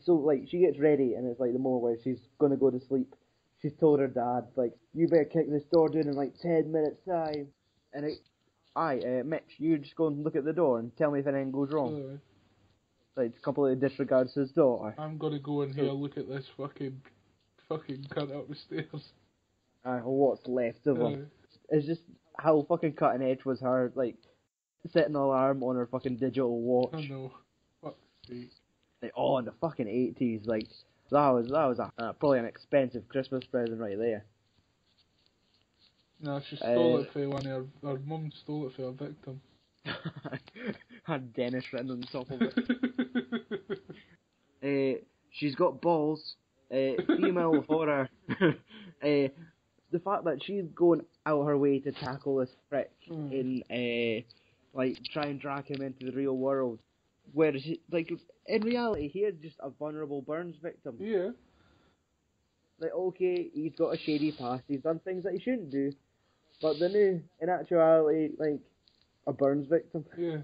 so like she gets ready, and it's like the moment where she's gonna go to sleep. She's told her dad, like, you better kick this door down in like 10 minutes time. And Mitch, you just go and look at the door and tell me if anything goes wrong. Like, completely disregards his daughter. I'm gonna go in here look at this fucking cunt up the stairs. What's left of him. It's just how fucking cutting edge was her, like, setting an alarm on her fucking digital watch. I know. Fuck's sake. Like, in the fucking 80s, like, that was probably an expensive Christmas present right there. No, she stole it for one of her mum stole it for a victim. Had Dennis written on the top of it. She's got balls. Female horror. The fact that she's going out her way to tackle this prick in, like, try and drag him into the real world. Whereas, like, in reality, he is just a vulnerable Burns victim. Yeah. Like, okay, he's got a shady past, he's done things that he shouldn't do, but the new, in actuality, like, a Burns victim. Yeah.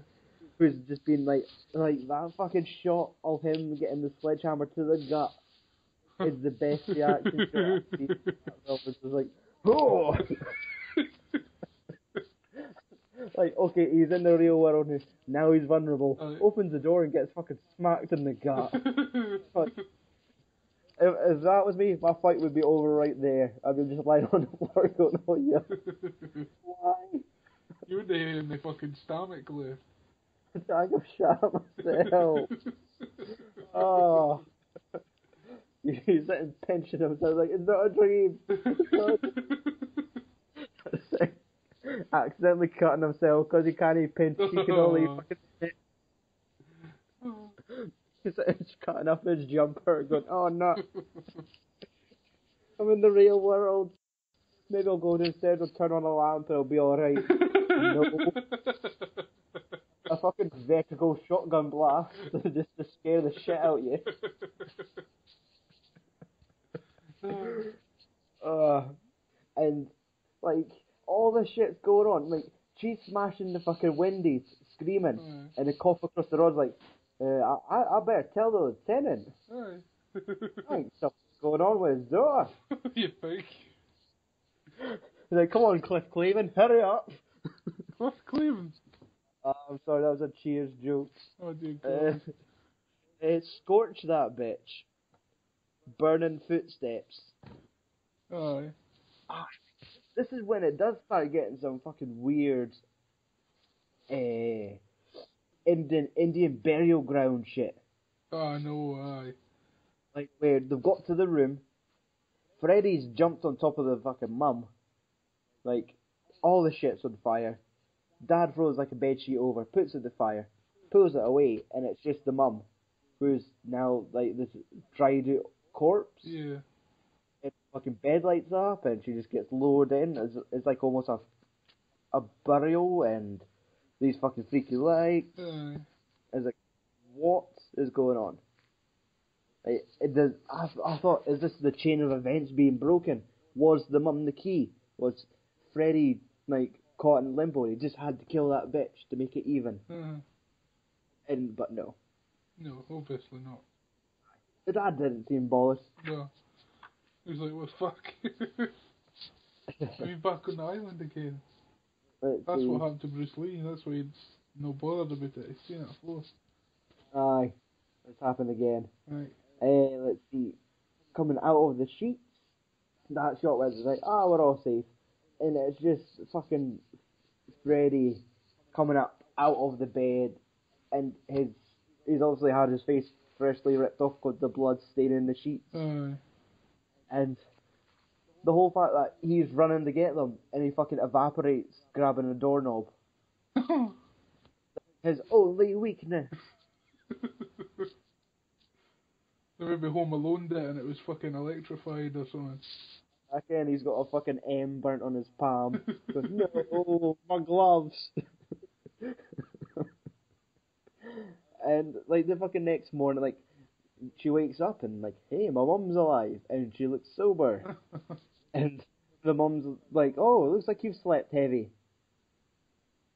Who's just been, like that fucking shot of him getting the sledgehammer to the gut is the best reaction shot I've seen. It's just like, oh! Like, okay, he's in the real world now he's vulnerable. Opens the door and gets fucking smacked in the gut. Like, if that was me, my fight would be over right there. I'd be just lying on the floor going, oh yeah. Why? You would in the fucking stomach left. I go shot myself. Oh. He's sitting pinching himself like, it's not a dream. Accidentally cutting himself because he can't pinch. He can only fucking sit. He's cutting off his jumper going, oh no. I'm in the real world. Maybe I'll go downstairs and turn on a lamp and it'll be alright. No. A fucking vertical shotgun blast just to scare the shit out of you. And, like, all this shit's going on. Like, she's smashing the fucking windows, screaming, and the cough across the road's like, I better tell the lieutenant. I think something's going on with his door. You think? He's like, come on, Cliff Clavin, hurry up. Cliff Clavin? I'm sorry, that was a Cheers joke. Oh dear God. Scorch that bitch. Burning footsteps. Aye. This is when it does start getting some fucking weird Indian burial ground shit. Oh no, aye. Like where they've got to the room, Freddy's jumped on top of the fucking mum. Like, all the shit's on fire. Dad throws like a bedsheet over, puts it in the fire, pulls it away, and it's just the mum, who's now like this dried out corpse. Yeah. And fucking bed lights up, and she just gets lowered in. It's like almost a burial, and these fucking freaky lights. It's like, what is going on? I thought, is this the chain of events being broken? Was the mum the key? Was Freddy like caught in limbo? He just had to kill that bitch to make it even. But no. No, obviously not. The dad didn't seem bothered. No. He was like, well, fuck. Are back on the island again? That's what happened to Bruce Lee. That's why he's no bothered about it. He's seen it before. Aye. It's happened again. Right. Let's see. Coming out of the sheets, that shot where it's like, we're all safe. And it's just fucking Freddy coming up out of the bed, and he's obviously had his face freshly ripped off with the blood staining the sheets. And the whole fact that he's running to get them, and he fucking evaporates grabbing a doorknob. His only weakness. They maybe Home Alone did and it was fucking electrified or something. Again, he's got a fucking M burnt on his palm. Goes, no, my gloves. And like the fucking next morning, like she wakes up and like, hey, my mum's alive, and she looks sober, and the mum's like, oh, it looks like you've slept heavy,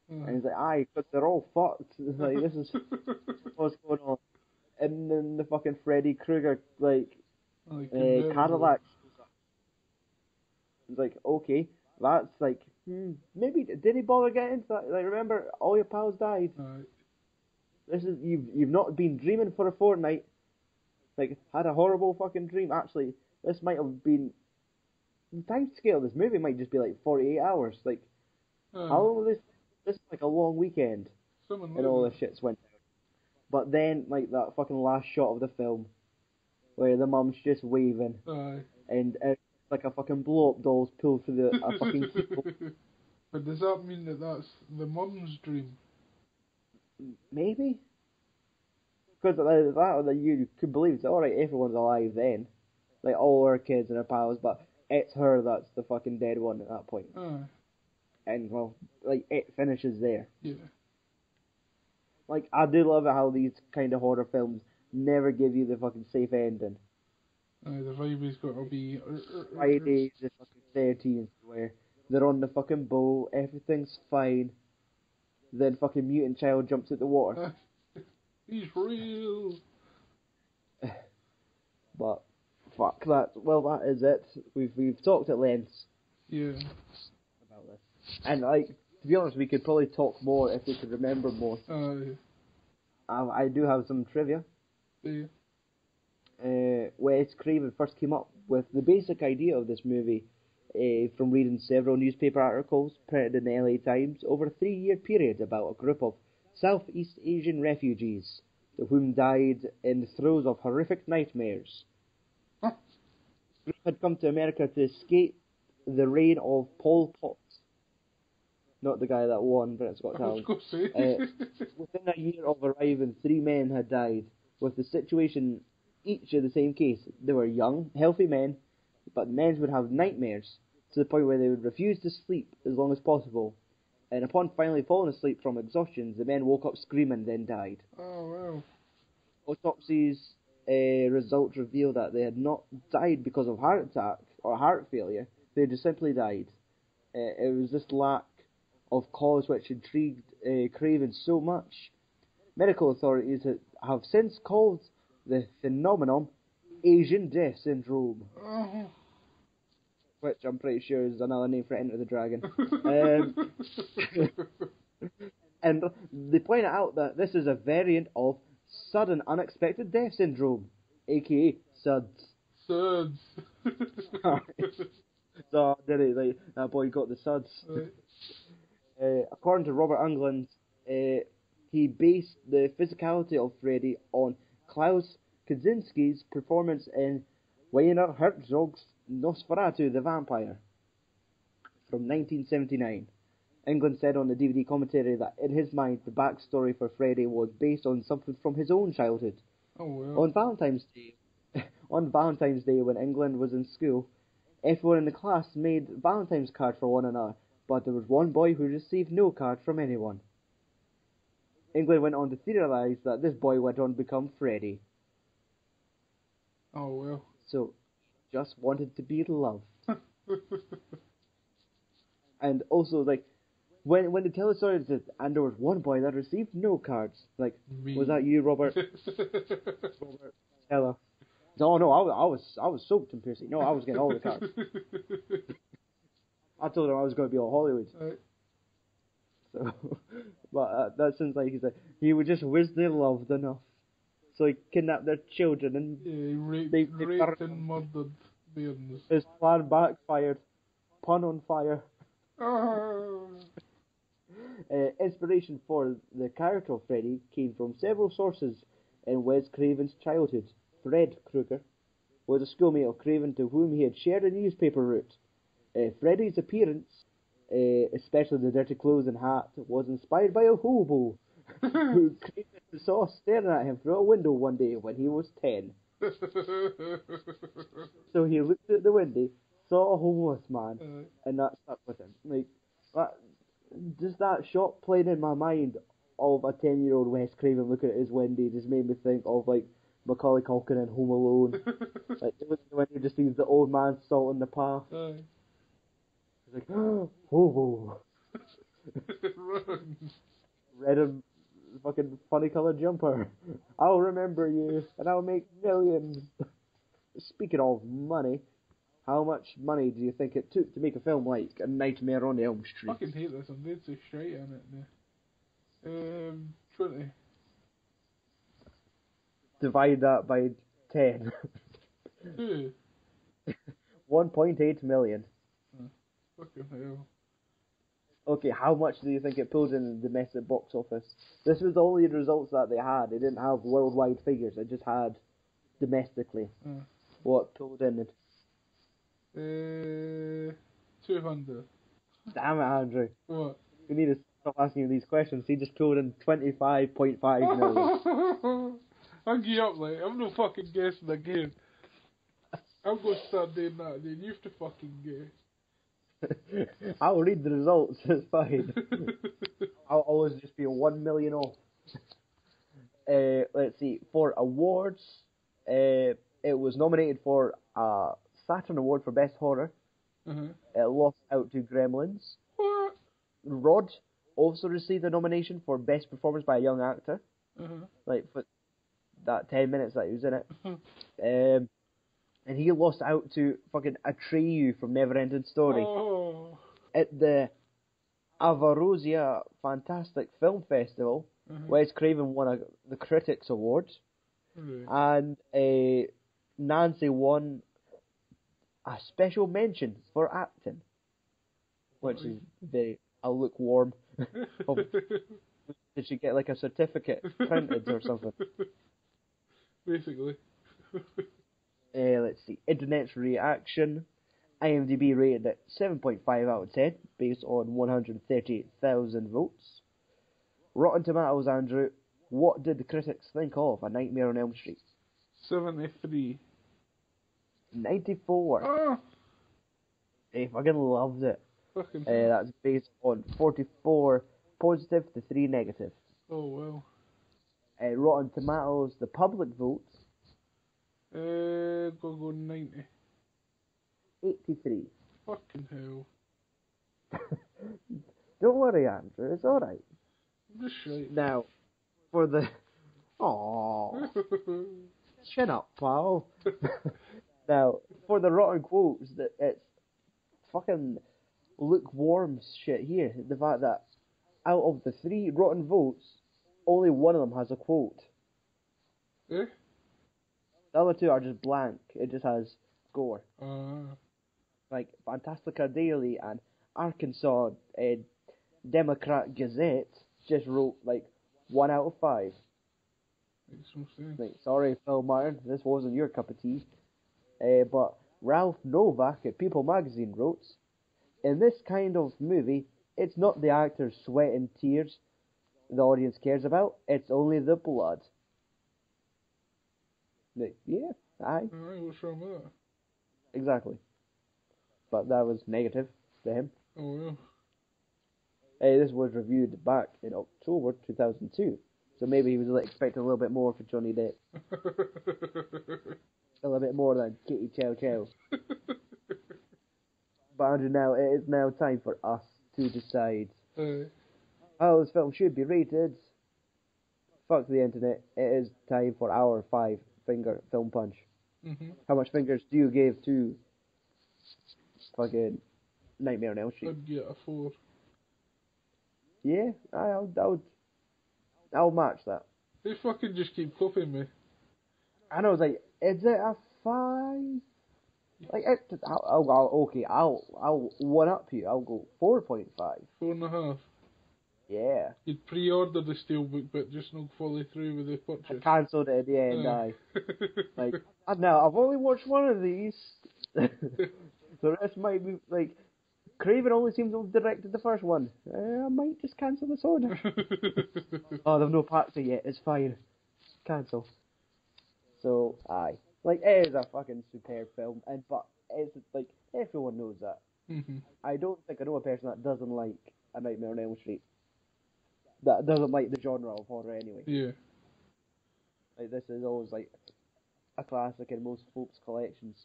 and he's like, aye, but they're all fucked. Like this is what's going on, and then the fucking Freddy Krueger Cadillac. It's like, okay, that's like, maybe did he bother getting into that? Like, remember, all your pals died. Aye. This is you've not been dreaming for a fortnight. Like, had a horrible fucking dream. Actually, this might have been the time scale. Of this movie might just be like 48 hours. Like, how long was this? This is like a long weekend, and all this shit's went down. But then, like that fucking last shot of the film, where the mum's just waving, and like a fucking blow-up doll's pulled through a fucking keyhole. But does that mean that that's the mum's dream? Maybe. Because that you could believe it's alright, everyone's alive then. Like all her kids and her pals, but it's her that's the fucking dead one at that point. And well, like it finishes there. Yeah. Like I do love it how these kind of horror films never give you the fucking safe ending. The vibe has got to be Friday the fucking 13th, where they're on the fucking boat, everything's fine. Then fucking mutant child jumps at the water. He's real. But fuck that. Well, that is it. We've talked at length. Yeah. About this, and like to be honest, we could probably talk more if we could remember more. I do have some trivia. Yeah. Wes Craven first came up with the basic idea of this movie from reading several newspaper articles printed in the LA Times over a 3-year period about a group of Southeast Asian refugees whom died in the throes of horrific nightmares. The group had come to America to escape the reign of Pol Pot, not the guy that won Britain's Got Talent. Within a year of arriving, 3 men had died, with the situation each in the same case. They were young, healthy men, but the men would have nightmares to the point where they would refuse to sleep as long as possible. And upon finally falling asleep from exhaustion, the men woke up screaming, then died. Oh, wow. Autopsies results revealed that they had not died because of heart attack or heart failure. They just simply died. It was this lack of cause which intrigued Craven so much. Medical authorities have since called the phenomenon Asian Death Syndrome, which I'm pretty sure is another name for Enter the Dragon. And they point out that this is a variant of Sudden Unexpected Death Syndrome, aka SUDS. SUDS. So, did it? Like, that boy got the SUDS. According to Robert Englund, he based the physicality of Freddy on Klaus Kaczynski's performance in Werner Herzog's Nosferatu the Vampire from 1979. Englund said on the DVD commentary that in his mind the backstory for Freddy was based on something from his own childhood. Oh, well. On Valentine's Day when Englund was in school, everyone in the class made Valentine's cards for one another, but there was one boy who received no card from anyone. Englund went on to theorize that this boy went on to become Freddy. Oh, well. So, just wanted to be loved. And also, like, when they tell the story, and there was one boy that received no cards. Like, Me. Was that you, Robert? Robert, tell us. No, I was soaked in Piercy. No, I was getting all the cards. I told him I was going to be all Hollywood. Right. So, but that sounds like he would just wish they loved enough, so he kidnapped their children and he raped and murdered bairns. His plan backfired. Pun on fire. Inspiration for the character of Freddy came from several sources in Wes Craven's childhood. Fred Krueger was a schoolmate of Craven to whom he had shared a newspaper route. Freddy's appearance, especially the dirty clothes and hat, was inspired by a hobo who Craven saw staring at him through a window one day when he was 10. So he looked at the window, saw a homeless man, and that stuck with him. Like, just that shot playing in my mind of a 10-year-old Wes Craven looking at his window just made me think of, like, Macaulay Culkin in Home Alone. Like when he just sees the old man salt in the path. Aye. He's like, oh, whoa. Run. Red and fucking funny coloured jumper. I'll remember you, and I'll make millions. Speaking of money, how much money do you think it took to make a film like A Nightmare on Elm I Street? fucking hate this. I'm dead so straight on it now. 20. Divide that by 10. Two. 1.8 million. Fucking hell. Okay, how much do you think it pulled in the domestic box office? This was the only results that they had. They didn't have worldwide figures. They just had domestically what pulled in it. 200. Damn it, Andrew. What? We need to stop asking you these questions. He just pulled in 25.5 million. I'll give up, like, I'm no fucking guessing again. I'm gonna start doing that, then you have to fucking guess. I'll read the results, it's fine. I'll always just be 1 million off. Let's see, for awards, it was nominated for a Saturn Award for Best Horror. It lost out to Gremlins. What? Rod also received a nomination for Best Performance by a Young Actor. Like, for that 10 minutes that he was in it. And he lost out to fucking Atreyu from Neverending Story. Oh. At the Avarosia Fantastic Film Festival, Wes Craven won the Critics Award. And Nancy won a special mention for acting. Which is very lukewarm. Did she get like a certificate printed or something? Basically. Let's see. Internet's reaction. IMDb rated it 7.5 out of 10, based on 138,000 votes. Rotten Tomatoes, Andrew. What did the critics think of A Nightmare on Elm Street? 73. 94. Ah! They fucking loved it. Fucking That's based on 44 positive to 3 negative. Oh, well. Rotten Tomatoes, the public votes. Go 90. 83. Fucking hell. Don't worry, Andrew. It's alright. I'm just shite. Now, for the... Aww. Shut up, pal. Now, for the rotten quotes, it's fucking lukewarm shit here. The fact that out of the 3 rotten votes, only one of them has a quote. Eh? The other 2 are just blank. It just has score. Like Fantastica Daily and Arkansas Democrat Gazette just wrote like 1 out of 5. Makes no sense. Like, sorry, Phil Martin, this wasn't your cup of tea. But Ralph Novak at People Magazine wrote, in this kind of movie, it's not the actor's sweat and tears the audience cares about, it's only the blood. Like, yeah, aye. Alright, what's wrong with that? Exactly. But that was negative to him. Oh, well. This was reviewed back in October 2002. So maybe he was like, expecting a little bit more for Johnny Depp. A little bit more than Kitty Chow Chow. But Andrew, now it is now time for us to decide how this film should be rated. Fuck the internet. It is time for our 5-finger film punch. How much fingers do you give to fucking Nightmare on Elm Street? I'd get a 4. Yeah, I'll match that. They fucking just keep copying me. And I was like, is it a 5? Like, I'll one up you. I'll go 4.5. 4.5. Yeah. You'd pre-order the steelbook, but just not follow through with the I purchase. cancelled it at the end, aye. Like, now I've only watched one of these. The rest might be, like, Craven only seems to have directed the first one. I might just cancel this order. Oh, they've no parts yet. It's fine. Cancel. So, aye. Like, it is a fucking superb film, but it's, like, everyone knows that. I don't think I know a person that doesn't like A Nightmare on Elm Street. That doesn't like the genre of horror anyway. Yeah. Like, this is always like a classic in most folks' collections.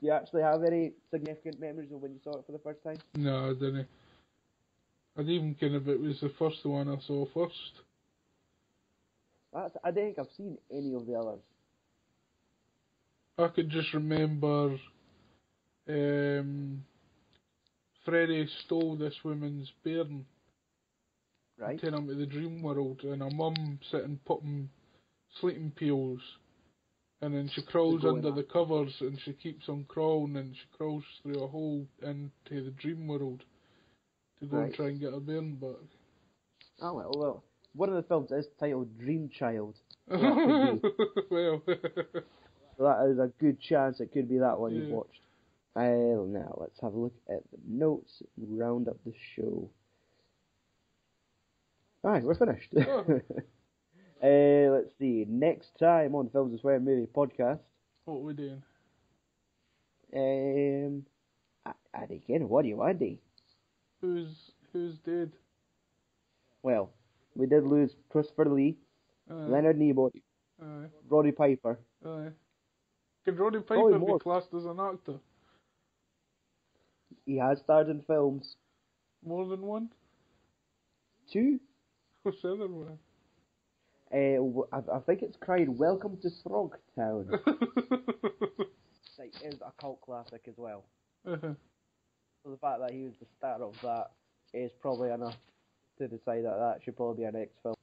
Do you actually have any significant memories of when you saw it for the first time? No, I didn't. I didn't even kind of it was the first one I saw first. I don't think I've seen any of the others. I could just remember Freddy stole this woman's bairn Right? and taken him to the dream world, and her mum sitting putting sleeping pills, and then she crawls going under on. the covers, and she keeps on crawling, and she crawls through a hole into the dream world to go and Right. try and get her bairn back. Oh well, one of the films is titled Dream Child. So that could be. Well, So that is a good chance it could be that one you've Yeah. watched. Now let's have a look at the notes and round up the show. Alright, we're finished. Oh. Let's see. Next time on Films and Swear Movie Podcast. what are we doing? Again, what do you want, Dee? Who's dead? Well, we did lose Christopher Lee, Leonard Nimoy, Roddy Piper. Can Roddy Probably Piper be more. classed as an actor? He has starred in films. More than one? 2. What's the other one? I think it's crying Welcome to Frogtown. Like, is a cult classic as well. Uh-huh. So the fact that he was the star of that is probably enough to decide that that should probably be our next film.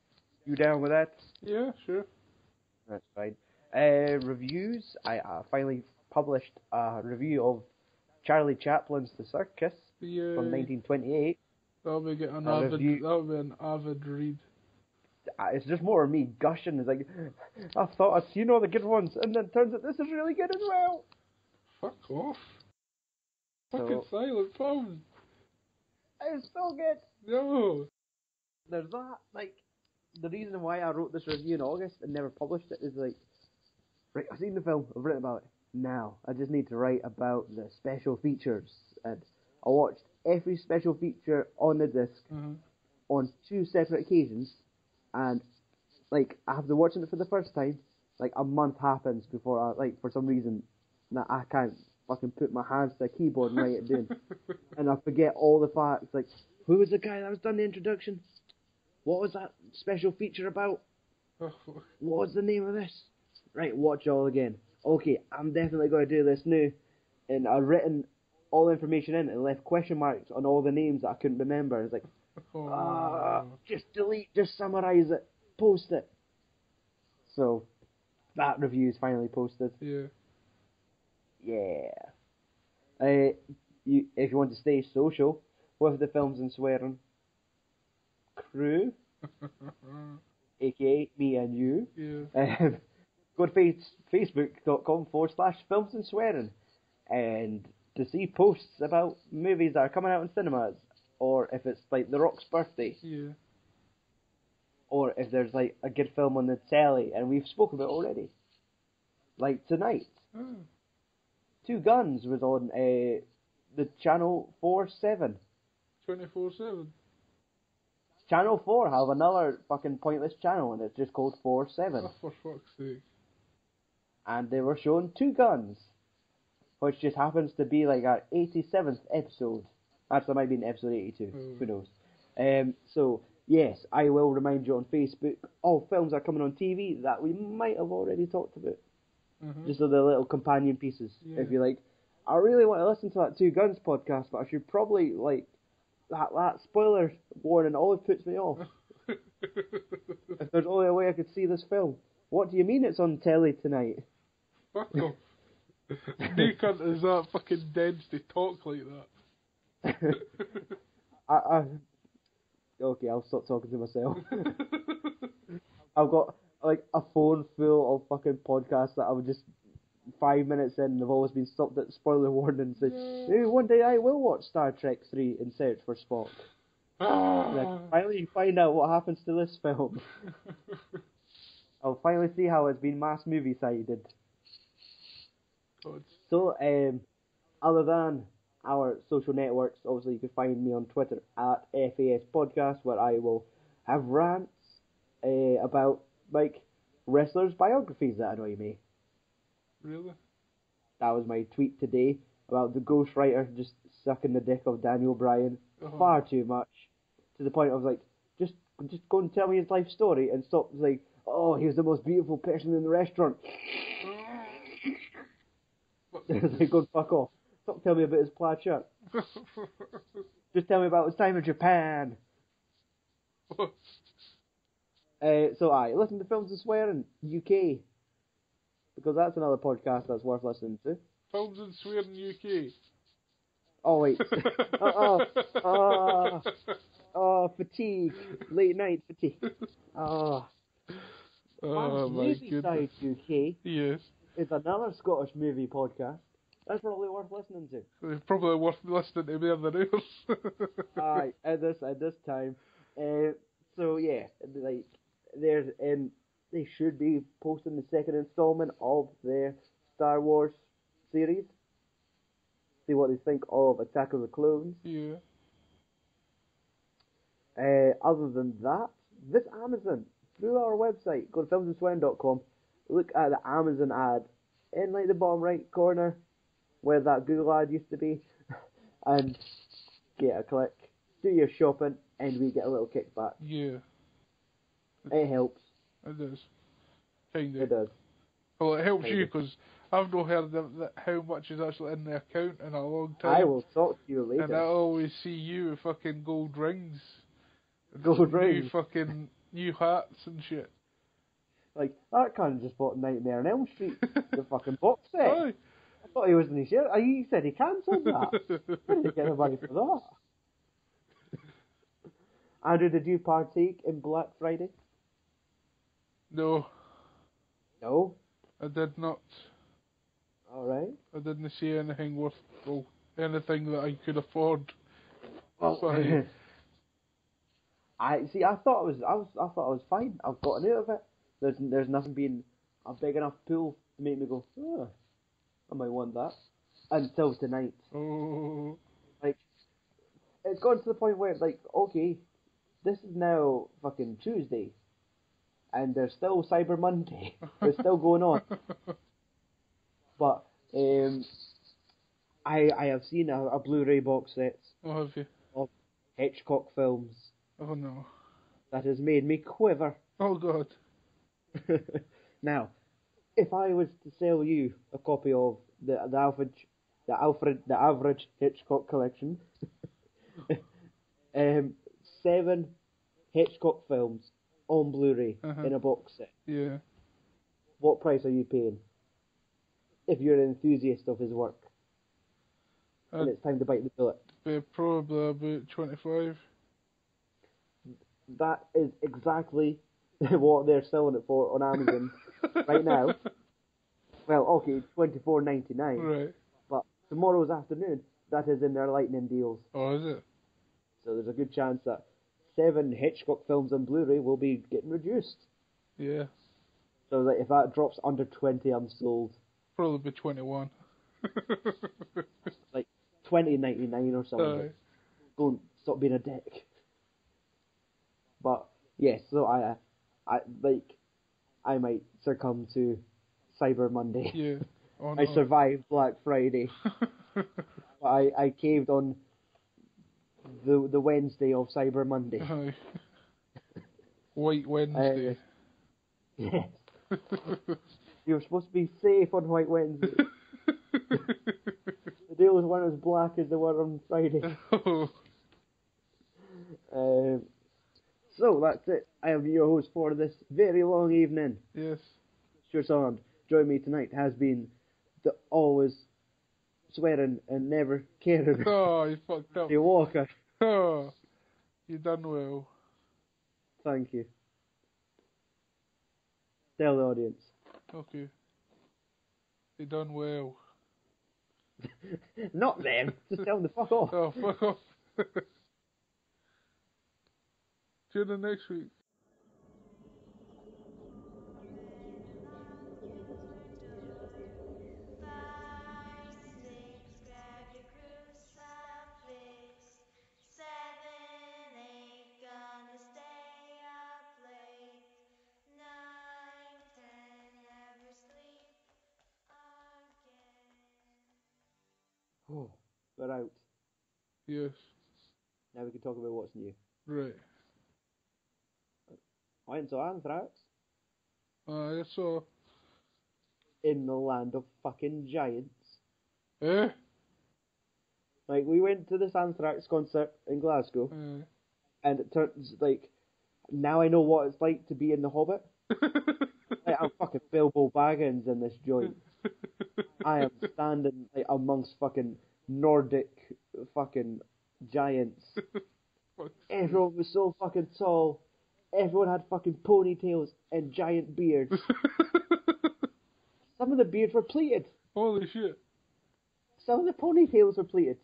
You down with that? Yeah, sure. That's fine. Reviews. I finally published a review of Charlie Chaplin's The Circus from 1928. That'll be an A avid. review. That'll be an avid read. It's just more of me gushing. It's like, I thought I'd seen all the good ones, and then it turns out this is really good as well. Fuck off. So- Fucking Silent Film. It's so good. No. There's that. Like, the reason why I wrote this review in August and never published it is like, right, I've seen the film, I've written about it. Now, I just need to write about the special features. And I watched every special feature on the disc on 2 separate occasions. And, like, after watching it for the first time, like, a month happens before I, like, for some reason, that I can't fucking put my hands to a keyboard and write it down. And I forget all the facts. Like, who was the guy that was done the introduction? What was that special feature about? Oh, fuck. What was the name of this? Right, watch all again. Okay, I'm definitely going to do this now. And I've written all the information in and left question marks on all the names that I couldn't remember. It's like, just delete, just summarise it, post it. So, that review is finally posted. Yeah. Yeah. If you want to stay social with the Films and Swearing crew, aka me and you, Yeah. go to facebook.com/films and swearing and to see posts about movies that are coming out in cinemas, or if it's like The Rock's birthday, Yeah. or if there's like a good film on the telly, and we've spoken about it already. Like tonight, Oh. Two Guns was on the Channel 4/7. 24/7. Channel 4 have another fucking pointless channel, and it's just called 4/7. Oh, for fuck's sake. And they were showing Two Guns, which just happens to be like our 87th episode. Actually, it might be in episode 82. Who knows? So, yes, I will remind you on Facebook, all films are coming on TV that we might have already talked about. Just so the little companion pieces. Yeah. If you're like, I really want to listen to that Two Guns podcast, but I should probably, like, that spoiler warning always puts me off. If there's only a way I could see this film. What do you mean it's on telly tonight? Fuck off. No cunt is that fucking dense to talk like that. Okay, I'll stop talking to myself. I've got like a phone full of fucking podcasts that I would just 5 minutes in and they've always been stopped at spoiler warning and said, hey, one day I will watch Star Trek 3 in Search for Spock. And I can finally find out what happens to this film. I'll finally see how it's been mass movie sided. God. So, other than our social networks, obviously you can find me on Twitter at FAS Podcast, where I will have rants about like wrestlers' biographies that annoy me. Really? That was my tweet today about the ghostwriter just sucking the dick of Daniel Bryan far too much, to the point of like, just go and tell me his life story and stop like, oh, he was the most beautiful person in the restaurant. Like, go and fuck off. Stop telling me about his plaid shirt. Just tell me about his time in Japan. So listen to Films and Swearing UK, because that's another podcast that's worth listening to. Films and Swearing UK. Oh wait. Fatigue. Late night fatigue. Oh my Movie goodness. Side UK Yes. is another Scottish movie podcast. That's probably worth listening to. It's probably worth listening to more than ours. Aye, at this time. So yeah, like there's they should be posting the second installment of their Star Wars series. See what they think of Attack of the Clones. Yeah. Other than that, this Amazon, through our website, go to filmsandswearing.com, look at the Amazon ad in like the bottom right corner where that Google ad used to be, and get a click, do your shopping, and we get a little kickback. Yeah. It helps. It does. Kind of. It does. Well, it helps Kind you of. because I've not heard of how much is actually in the account in a long time. I will talk to you later. And I always see you with fucking gold rings. Gold New rings. fucking new hats and shit. Like, that cunt just bought Nightmare on Elm Street, the fucking box set. Aye. I thought he was in his share. He said he cancelled that. Where did he get the money for that? Andrew, did you partake in Black Friday? No, No? I did not. Alright. I didn't see anything worth, well, anything that I could afford. Well, Sorry. I thought it was fine. I've gotten out of it. There's nothing been a big enough pull to make me go, oh, I might want that. Until tonight. Oh. Like, it's gone to the point where, like, okay, this is now fucking Tuesday, and there's still Cyber Monday. It's still going on. But, I have seen a Blu-ray box set Oh, have you? of Hitchcock films Oh no. that has made me quiver. Oh god. Now, if I was to sell you a copy of the average Hitchcock collection, 7 Hitchcock films on Blu-ray in a box set, Yeah. what price are you paying? If you're an enthusiast of his work, and it's time to bite the bullet. Probably about 25. That is exactly what they're selling it for on Amazon right now. Well, okay, $24.99. Right. But tomorrow's afternoon, that is in their lightning deals. Oh, is it? So there's a good chance that 7 Hitchcock films on Blu-ray will be getting reduced. Yeah. So that if that drops under 20, I'm sold. Probably be 21. Like $20.99 or something. Aye. Don't stop being a dick. But yes, so I might succumb to Cyber Monday. Yeah. Oh, no. I survived Black Friday. But I caved on the Wednesday of Cyber Monday. Aye. White Wednesday. Yes. You're supposed to be safe on White Wednesday. The deal is one as black as the one on Friday. Oh. So that's it. I am your host for this very long evening. Yes. Sure Sound. Join me tonight has been the always swearing and never caring Oh, you fucked up. Jay Walker. Oh, you done well. Thank you. Tell the audience. Okay. You done well. Not them. Just tell them to fuck off. Oh, fuck off. Tune in next week. we're out. Yes. Now we can talk about what's new. Right. I went to Anthrax I saw. in the land of fucking giants. Eh? Like, we went to this Anthrax concert in Glasgow, and it turns, like, now I know what it's like to be in The Hobbit. Like, I'm fucking Bilbo Baggins in this joint. I am standing, like, amongst fucking Nordic fucking giants. Everyone was so fucking tall. Everyone had fucking ponytails and giant beards. Some of the beards were pleated. Holy shit. Some of the ponytails were pleated.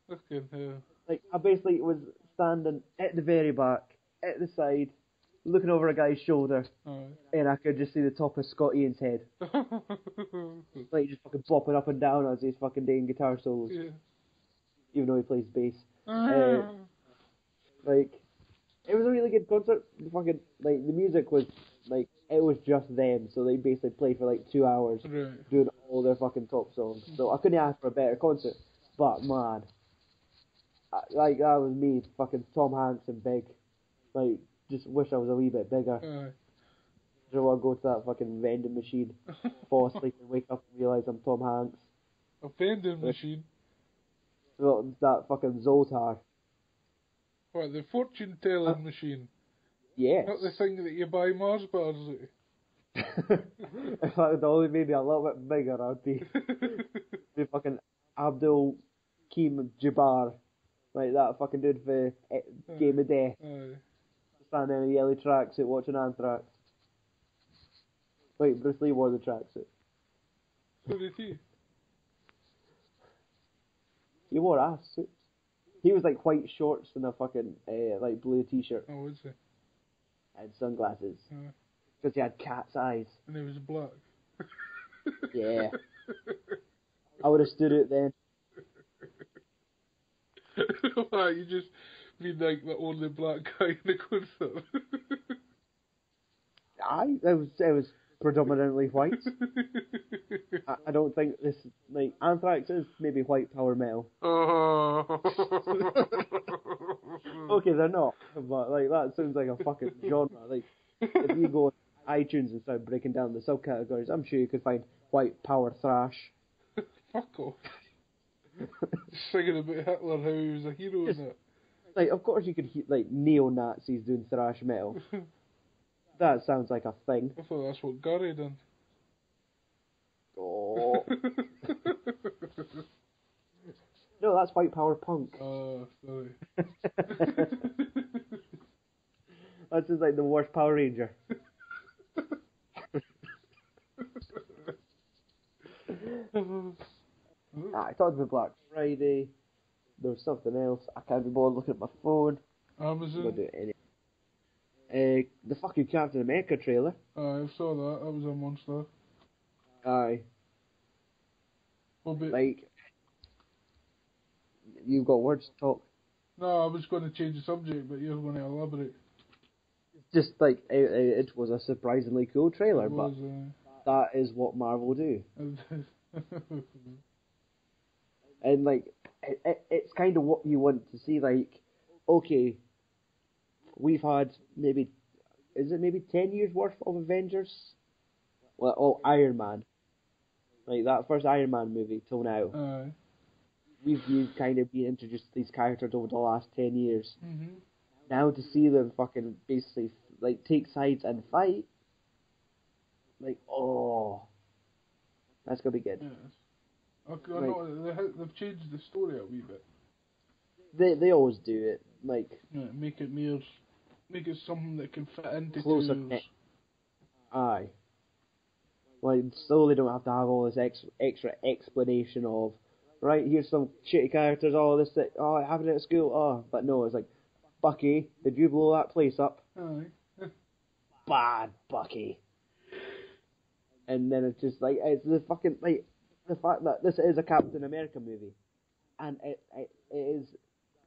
Fucking hell. Like, I basically was standing at the very back, at the side, looking over a guy's shoulder, and I could just see the top of Scott Ian's head. Like, just fucking bopping up and down as he's fucking doing guitar solos. Yeah. Even though he plays bass. Like, it was a really good concert. Fucking, like, the music was, like, it was just them, so they basically played for, like, 2 hours, doing all their fucking top songs. So I couldn't ask for a better concert. But, man, like, that was me, fucking Tom Hanks and big. Like, just wish I was a wee bit bigger. Just want to go to that fucking vending machine, fall asleep and wake up and realise I'm Tom Hanks. A vending machine? Well, that fucking Zoltar. What, the fortune telling machine? Yes. Not the thing that you buy Mars bars at? If that had only made me a little bit bigger, I'd be fucking Abdul Keem Jabbar. Like that fucking dude for Game of Death. Standing in a yellow tracksuit watching Anthrax. Wait, Bruce Lee wore the tracksuit. So did he? He wore ass suits. He was like white shorts and a fucking like blue t-shirt. Oh, was he? And sunglasses. Because he had cat's eyes. And he was black. Yeah. I would have stood it then. Why, you just mean like the only black guy in the concert? Aye, it was predominantly white. I don't think this, like, Anthrax is maybe white power metal. Okay, they're not, but like that sounds like a fucking genre. Like, if you go on iTunes and start breaking down the subcategories, I'm sure you could find white power thrash. Fuck off. Singing about Hitler, how he was a hero and that. Like, of course you could like neo-Nazis doing thrash metal. That sounds like a thing. I thought that's what Gary done. Oh. No, that's white power punk. Oh, sorry. That's just like the worst Power Ranger. I talked about Black Friday. There was something else. I can't be bothered looking at my phone. Amazon? I'm gonna do it anyway. The fucking Captain America trailer. I saw that. That was a monster. Aye. Well, but Like, you've got words to talk. no, I was going to change the subject, but you're going to elaborate. Just like, it was a surprisingly cool trailer, It was, but that is what Marvel do. And like, it's kind of what you want to see. Like, okay, we've had maybe 10 years worth of Avengers? Well, oh, Iron Man. Like, that first Iron Man movie till now. Aye. We've kind of been introduced to these characters over the last 10 years. Mm-hmm. Now to see them fucking basically, like, take sides and fight, like, oh, that's gonna be good. Yes. I know they've changed the story a wee bit. They always do it, like, Yeah, make it something that can fit into closer tours. knit. Aye. Like, so they don't have to have all this extra explanation of, right, here's some shitty characters, it happened at school, but no, it's like, Bucky, did you blow that place up? Aye. Bad Bucky. And then it's just like, it's the fucking, like, the fact that this is a Captain America movie, and it is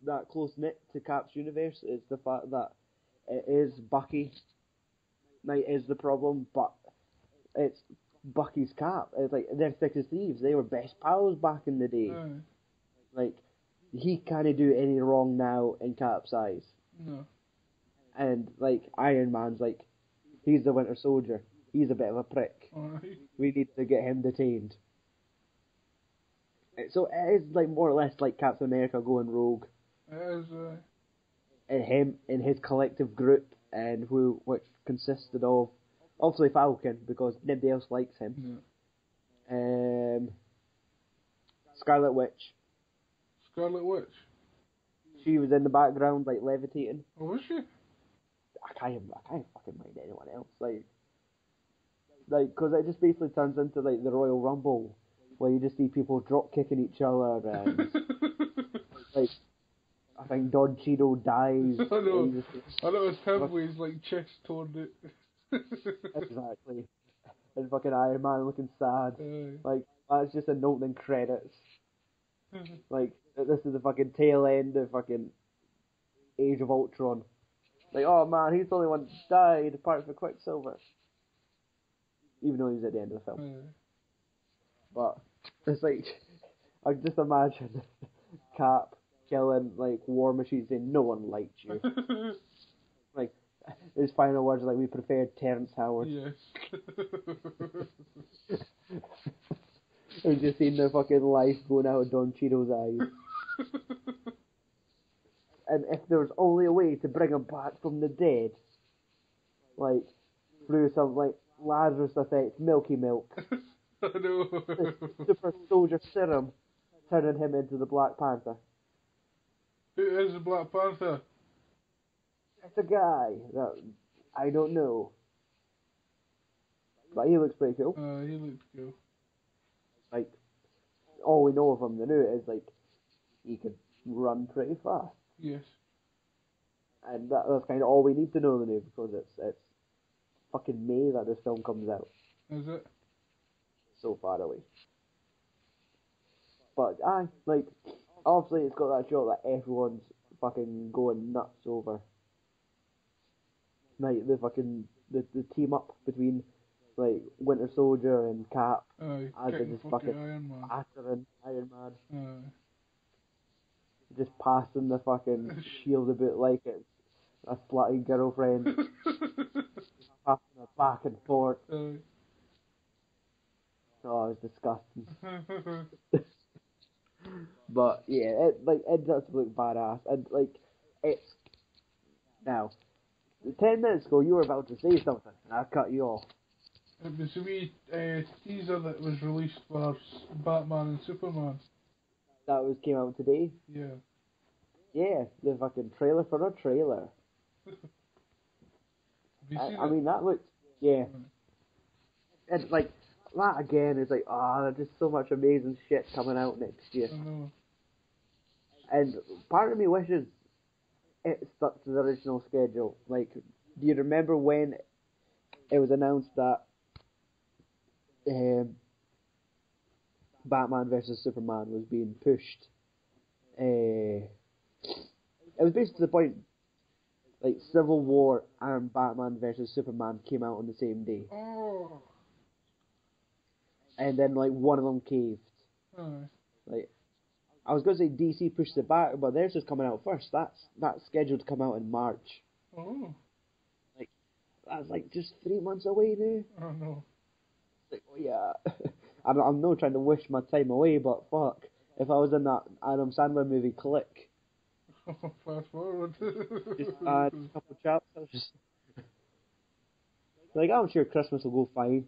that close-knit to Cap's universe, is the fact that it is Bucky, like, is the problem, but it's Bucky's Cap. It's like, they're thick as thieves. They were best pals back in the day. Aye. Like, he can't do any wrong now in Cap's eyes. No. And, like, Iron Man's like, he's the Winter Soldier. He's a bit of a prick. Aye. We need to get him detained. So it is, like, more or less like Captain America going rogue. It is, And him in his collective group, and which consisted of, obviously Falcon, because nobody else likes him. yeah. Scarlet Witch. Scarlet Witch. She was in the background, like, levitating. Oh, was she? I can't fucking mind anyone else. Because it just basically turns into, like, the Royal Rumble, where you just see people drop kicking each other, and, like, I think Don Cheadle dies. I know. and I know it's him with his, like, chest torn out. Exactly. And fucking Iron Man looking sad. Like, that's just an opening credits. Like, this is the fucking tail end of fucking Age of Ultron. Like, oh man, he's the only one that died apart from Quicksilver. Even though he was at the end of the film. But, it's like, I just imagine Cap killing, like, War Machine saying, no one liked you. Like, his final words are like, we preferred Terrence Howard. Yes. I've just seen the fucking life going out of Don Cheadle's eyes. And if there was only a way to bring him back from the dead, like, through some, like, Lazarus effect, Milky Milk, I know. Super Soldier Serum, turning him into the Black Panther. Who is the Black Panther? It's a guy that I don't know. But he looks pretty cool. He looks cool. Like, all we know of him, the new is, like, he can run pretty fast. Yes. And that's kind of all we need to know the new, because it's fucking May that this film comes out. Is it? So far away. But like, obviously it's got that shot that everyone's fucking going nuts over. Like the fucking the team up between, like, Winter Soldier and Cap, as they just fucking Iron Man. battering Iron Man, Aye. just passing the fucking shield about like it's a slutty girlfriend, passing it back and forth. Aye. Oh, it was disgusting. But yeah, it does look badass, and like, it's now. 10 minutes ago, you were about to say something, and I cut you off. It was a wee teaser that was released for Batman and Superman. That came out today. Yeah. Yeah, the fucking trailer for a trailer. Have you seen I it? mean, that looks, yeah. And like, that again is like, there's just so much amazing shit coming out next year. I know. And part of me wishes it stuck to the original schedule. Like, do you remember when it was announced that Batman versus Superman was being pushed? It was basically the point, like, Civil War and Batman versus Superman came out on the same day. Oh. And then, like, one of them caved. Aye. Like, I was going to say DC pushed it back, but theirs is coming out first. That's scheduled to come out in March. Oh. Like, that's like just 3 months away now. I know. Like, oh yeah. I'm not trying to wish my time away, but fuck. If I was in that Adam Sandler movie, Click, Fast forward. just add a couple chapters. Like, I'm sure Christmas will go fine.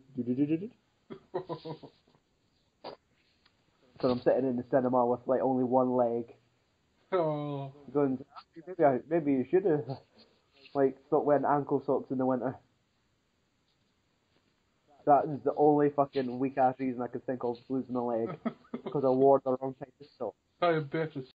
So I'm sitting in the cinema with, like, only one leg. Oh. Going, maybe you should have, like, stopped wearing ankle socks in the winter. That is the only fucking weak ass reason I could think of losing a leg, because I wore the wrong type of sock. I bet it's